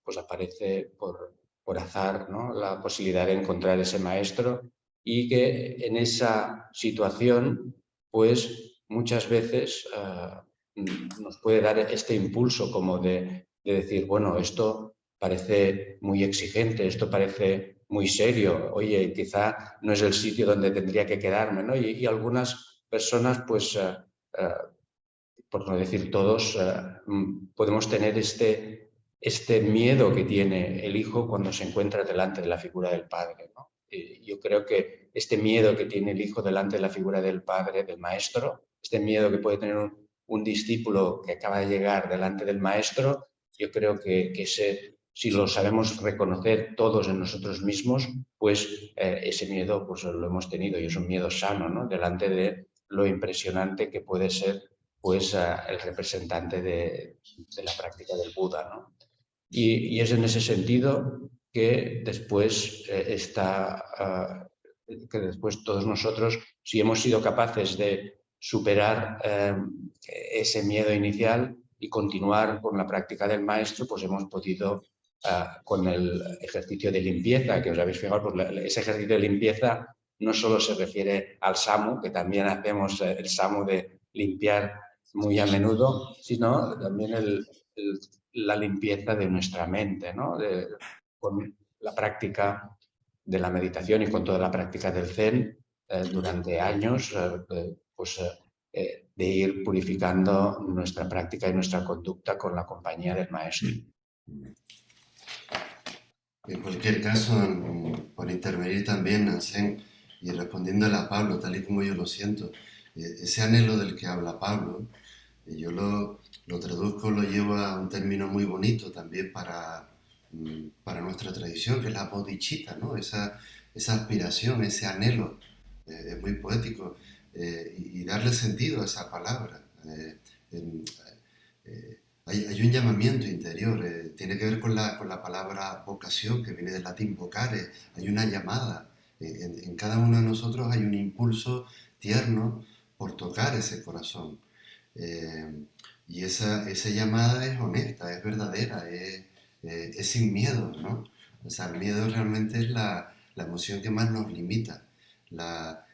[SPEAKER 2] pues aparece por azar, ¿no?, la posibilidad de encontrar ese maestro, y que en esa situación pues muchas veces nos puede dar este impulso como de decir, bueno, esto parece muy exigente, esto parece muy serio, oye, quizá no es el sitio donde tendría que quedarme, ¿no? Y algunas personas, pues, por no decir todos, podemos tener este miedo que tiene el hijo cuando se encuentra delante de la figura del padre, ¿no? Y yo creo que este miedo que tiene el hijo delante de la figura del padre, del maestro, este miedo que puede tener un discípulo que acaba de llegar delante del maestro, yo creo que si lo sabemos reconocer todos en nosotros mismos, pues ese miedo pues, lo hemos tenido, y es un miedo sano, ¿no?, delante de lo impresionante que puede ser pues, el representante de la práctica del Buda, ¿no? Y es en ese sentido que después que después todos nosotros, si hemos sido capaces de superar ese miedo inicial y continuar con la práctica del maestro, pues hemos podido, con el ejercicio de limpieza, que os habéis fijado, pues ese ejercicio de limpieza no solo se refiere al samu, que también hacemos el samu de limpiar muy a menudo, sino también la limpieza de nuestra mente, ¿no? Con la práctica de la meditación y con toda la práctica del Zen durante años, pues de ir purificando nuestra práctica y nuestra conducta con la compañía del maestro.
[SPEAKER 1] En cualquier caso, por intervenir también en Zen y respondiéndole a Pablo, tal y como yo lo siento, ese anhelo del que habla Pablo, yo lo traduzco, lo llevo a un término muy bonito también para nuestra tradición, que es la bodhicitta, ¿no? Esa aspiración, ese anhelo, es muy poético, y darle sentido a esa palabra. En, hay un llamamiento interior, tiene que ver con la palabra vocación, que viene del latín vocare, hay una llamada. En cada uno de nosotros hay un impulso tierno por tocar ese corazón. Eh, y esa llamada es honesta, es verdadera, es sin miedo, ¿no? O sea, el miedo realmente es la emoción que más nos limita.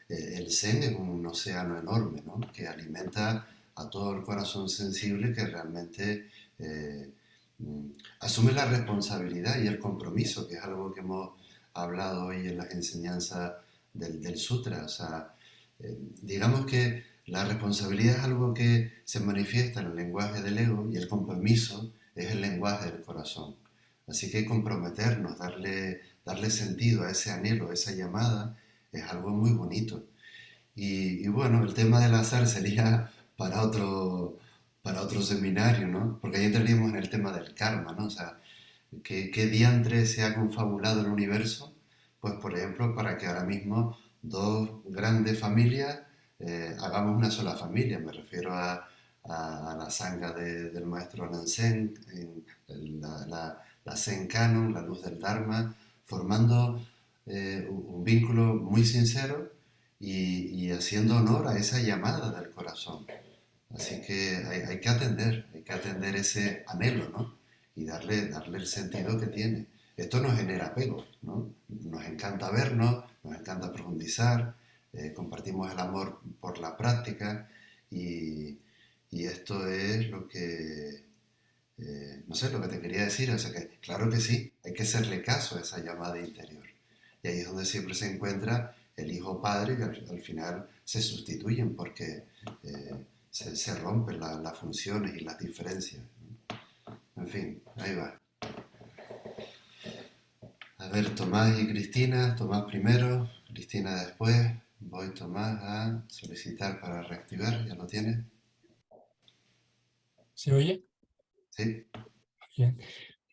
[SPEAKER 1] El Zen es un océano enorme, ¿no?, que alimenta a todo el corazón sensible que realmente eh, asume la responsabilidad y el compromiso, que es algo que hemos hablado hoy en las enseñanzas del sutra. O sea, digamos que la responsabilidad es algo que se manifiesta en el lenguaje del ego y el compromiso es el lenguaje del corazón. Así que comprometernos, darle sentido a ese anhelo, a esa llamada, es algo muy bonito. Y bueno, el tema del azar sería para otro seminario, ¿no? Porque ahí entraríamos en el tema del karma, ¿no? O sea, ¿qué diantre se ha confabulado el universo? Pues, por ejemplo, para que ahora mismo dos grandes familias hagamos una sola familia. Me refiero a la sangha del maestro Nansen, la Zen Canon, la luz del Dharma, formando un vínculo muy sincero y haciendo honor a esa llamada del corazón. Así que hay que atender ese anhelo, ¿no? Y darle el sentido que tiene. Esto nos genera apego, ¿no? Nos encanta vernos, nos encanta profundizar, compartimos el amor por la práctica y esto es lo que, no sé, lo que te quería decir. O sea que, claro que sí, hay que hacerle caso a esa llamada interior. Y ahí es donde siempre se encuentra el hijo padre que al final se sustituyen porque se rompen las funciones y las diferencias. En fin, ahí va. A ver, Tomás y Cristina. Tomás primero, Cristina después. Voy, Tomás, a solicitar para reactivar. ¿Ya lo tienes?
[SPEAKER 5] ¿Se oye?
[SPEAKER 1] Sí.
[SPEAKER 5] Bien.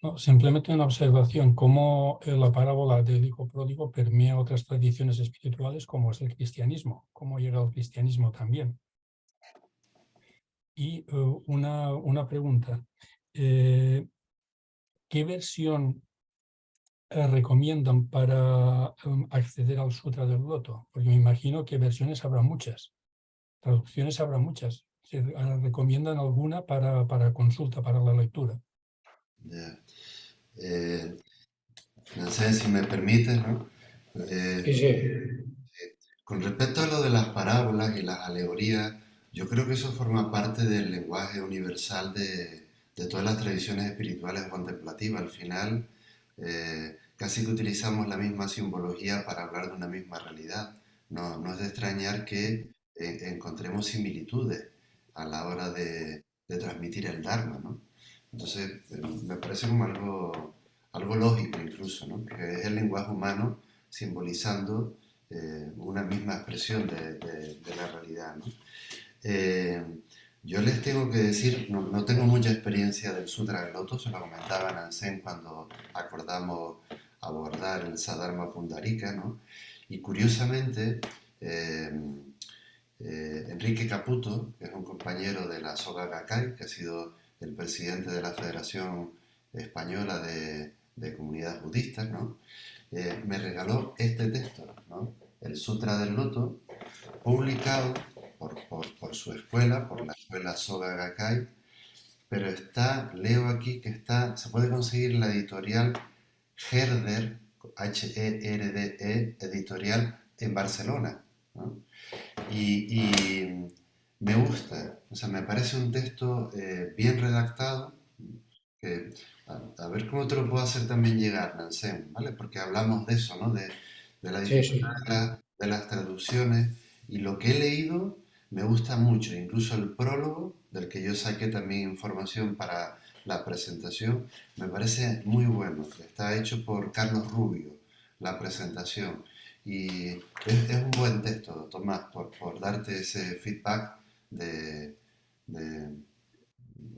[SPEAKER 5] No, simplemente una observación, cómo la parábola del hijo pródigo permea otras tradiciones espirituales como es el cristianismo, cómo llega al cristianismo también. Y una pregunta, ¿qué versión recomiendan para acceder al Sutra del Loto? Porque me imagino que versiones habrá muchas, traducciones habrá muchas. ¿Recomiendan alguna para consulta, para la lectura?
[SPEAKER 1] Ya. No sé si me permites, ¿no?
[SPEAKER 2] Sí, sí.
[SPEAKER 1] Con respecto a lo de las parábolas y las alegorías, yo creo que eso forma parte del lenguaje universal de todas las tradiciones espirituales contemplativas. Al final, casi que utilizamos la misma simbología para hablar de una misma realidad. No es de extrañar que encontremos similitudes a la hora de transmitir el Dharma, ¿no? Entonces, me parece como algo lógico incluso, ¿no? Porque es el lenguaje humano simbolizando una misma expresión de la realidad, ¿no? Eh, yo les tengo que decir, no tengo mucha experiencia del Sutra del Loto, se lo comentaba Nansen cuando acordamos abordar el Sadharma Pundarika, ¿no? Y curiosamente, eh, Enrique Caputo, que es un compañero de la Soga Gakkai, que ha sido el presidente de la Federación Española de Comunidades Budistas, ¿no? Me regaló este texto, ¿no? El Sutra del Loto, publicado por su escuela, por la escuela Soga Gakkai, pero leo aquí que se puede conseguir en la editorial Herder, Herde, editorial en Barcelona, ¿no? Y me gusta, o sea, me parece un texto bien redactado, que, a ver cómo te lo puedo hacer también llegar, Nansen, ¿vale? Porque hablamos de eso, ¿no? De la
[SPEAKER 2] Sí, sí.
[SPEAKER 1] dificultad de las traducciones, y lo que he leído me gusta mucho, incluso el prólogo, del que yo saqué también información para la presentación, me parece muy bueno. Está hecho por Carlos Rubio, la presentación. Y es un buen texto, Tomás, por darte ese feedback de, en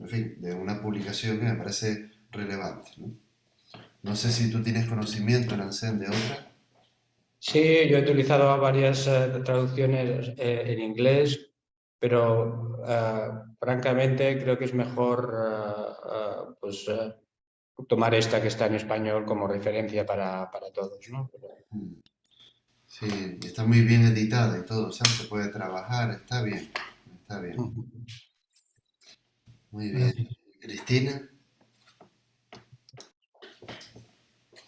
[SPEAKER 1] fin, de una publicación que me parece relevante, ¿no? No sé si tú tienes conocimiento, Nansen, de otra.
[SPEAKER 2] Sí, yo he utilizado varias traducciones en inglés, pero francamente creo que es mejor pues, tomar esta que está en español como referencia para todos, ¿no?
[SPEAKER 1] Sí, está muy bien editada y todo, ¿sabes? Se puede trabajar, está bien, está bien. Muy bien.
[SPEAKER 5] Gracias.
[SPEAKER 1] Cristina,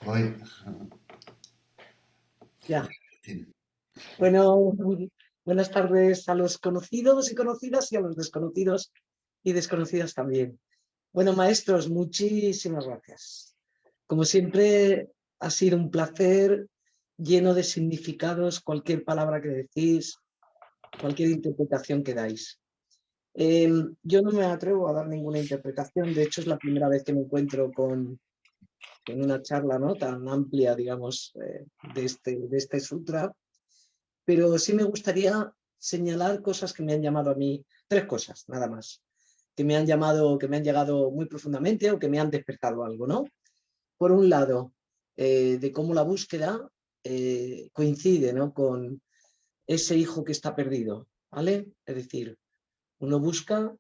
[SPEAKER 1] voy.
[SPEAKER 6] Ya.
[SPEAKER 1] Cristina.
[SPEAKER 6] Bueno, buenas tardes a los conocidos y conocidas y a los desconocidos y desconocidas también. Bueno, maestros, muchísimas gracias. Como siempre, ha sido un placer, lleno de significados, cualquier palabra que decís, cualquier interpretación que dais. Yo no me atrevo a dar ninguna interpretación, de hecho es la primera vez que me encuentro con una charla, ¿no?, tan amplia, digamos, de este sutra. Pero sí me gustaría señalar cosas que me han llamado a mí, 3 cosas, nada más, que me han llegado muy profundamente o que me han despertado algo, ¿no? Por un lado, de cómo la búsqueda coincide, ¿no?, con ese hijo que está perdido, ¿vale? Es decir, uno busca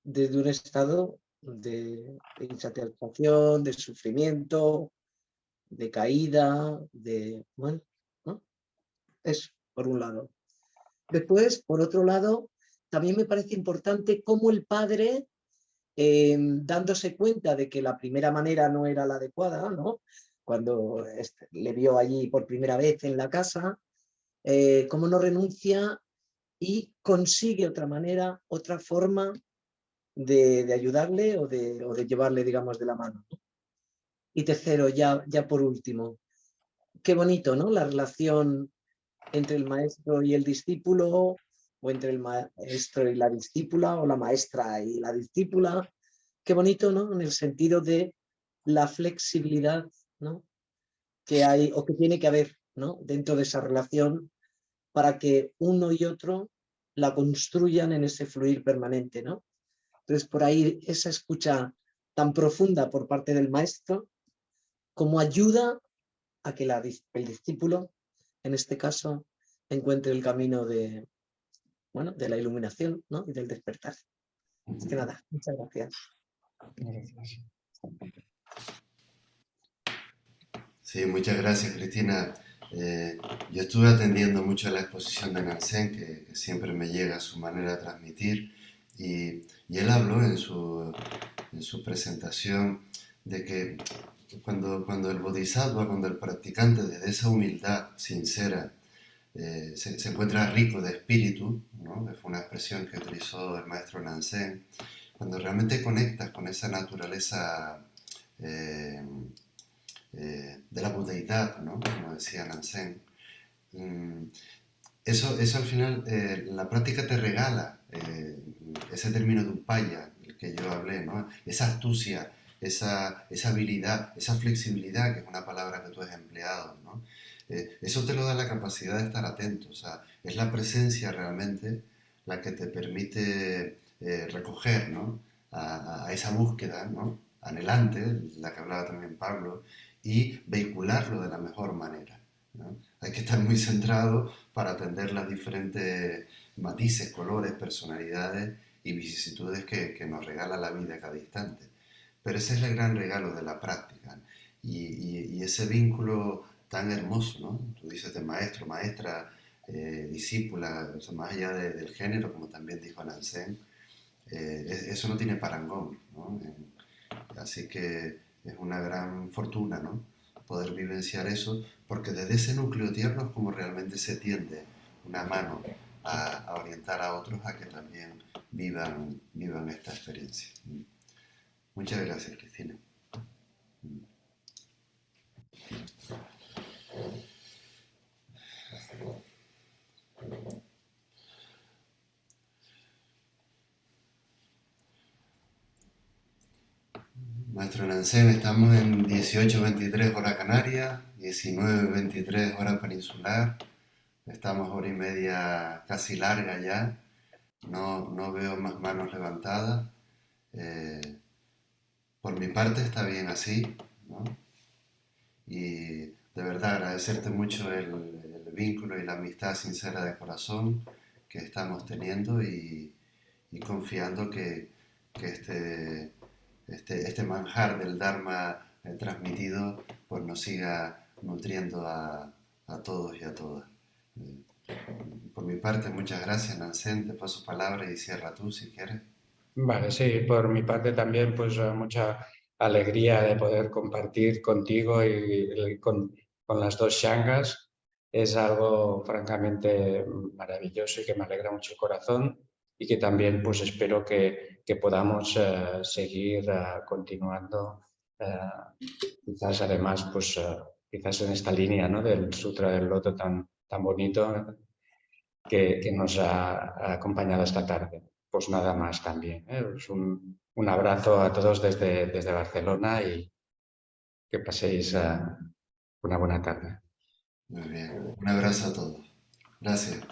[SPEAKER 6] desde un estado de insatisfacción, de sufrimiento, de caída, bueno, ¿no? Eso, por un lado. Después, por otro lado, también me parece importante cómo el padre, dándose cuenta de que la primera manera no era la adecuada, ¿no? Cuando le vio allí por primera vez en la casa, cómo no renuncia y consigue otra manera, otra forma de ayudarle o de llevarle, digamos, de la mano. Y tercero, ya por último, qué bonito, ¿no? La relación entre el maestro y el discípulo, o entre el maestro y la discípula, o la maestra y la discípula. Qué bonito, ¿no? En el sentido de la flexibilidad, ¿no? Que hay o que tiene que haber, ¿no? Dentro de esa relación para que uno y otro la construyan en ese fluir permanente, ¿no? Entonces, por ahí esa escucha tan profunda por parte del maestro, como ayuda a que el discípulo, en este caso, encuentre el camino de, bueno, de la iluminación, ¿no? Y del despertar. Es que nada, muchas gracias.
[SPEAKER 2] Gracias.
[SPEAKER 1] Sí, muchas gracias, Cristina. Yo estuve atendiendo mucho a la exposición de Nansen, que siempre me llega su manera de transmitir, y él habló en su presentación de que cuando el bodhisattva, cuando el practicante desde esa humildad sincera se encuentra rico de espíritu, ¿no? Que fue una expresión que utilizó el maestro Nansen, cuando realmente conectas con esa naturaleza de la budeidad, ¿no? Como decía Nansen, eso al final, la práctica te regala ese término de upaya, del que yo hablé, ¿no? Esa astucia, esa habilidad, esa flexibilidad, que es una palabra que tú has empleado, ¿no? Eso te lo da la capacidad de estar atento, o sea, es la presencia realmente la que te permite recoger, ¿no? a esa búsqueda, ¿no? Anhelante, la que hablaba también Pablo, y vehicularlo de la mejor manera, ¿no? Hay que estar muy centrado para atender las diferentes matices, colores, personalidades y vicisitudes que nos regala la vida a cada instante. Pero ese es el gran regalo de la práctica, y ese vínculo tan hermoso, ¿no? Tú dices de maestro, maestra, discípula, o sea, más allá del género, como también dijo Nansen, eso no tiene parangón, ¿no? Así que es una gran fortuna, ¿no? Poder vivenciar eso, porque desde ese núcleo tierno es como realmente se tiende una mano a orientar a otros a que también vivan esta experiencia. Muchas gracias, Cristina. Maestro Nansen, estamos en 18:23 hora canaria, 19:23 hora peninsular. Estamos hora y media casi larga ya. No veo más manos levantadas. Por mi parte está bien así, ¿no? Y de verdad agradecerte mucho el vínculo y la amistad sincera de corazón que estamos teniendo, y confiando que este manjar del Dharma transmitido pues nos siga nutriendo a todos y a todas. Por mi parte, muchas gracias, Nansen. Te paso palabra y cierra tú si quieres.
[SPEAKER 2] Vale, sí, por mi parte también, pues mucha alegría de poder compartir contigo y con las dos shangas. Es algo francamente maravilloso y que me alegra mucho el corazón, y que también pues espero que podamos seguir continuando, quizás además pues quizás en esta línea, ¿no? Del Sutra del Loto tan bonito que nos ha acompañado esta tarde. Pues nada más también, ¿eh? Pues un abrazo a todos desde Barcelona, y que paséis una buena tarde.
[SPEAKER 1] Muy bien. Un abrazo a todos. Gracias.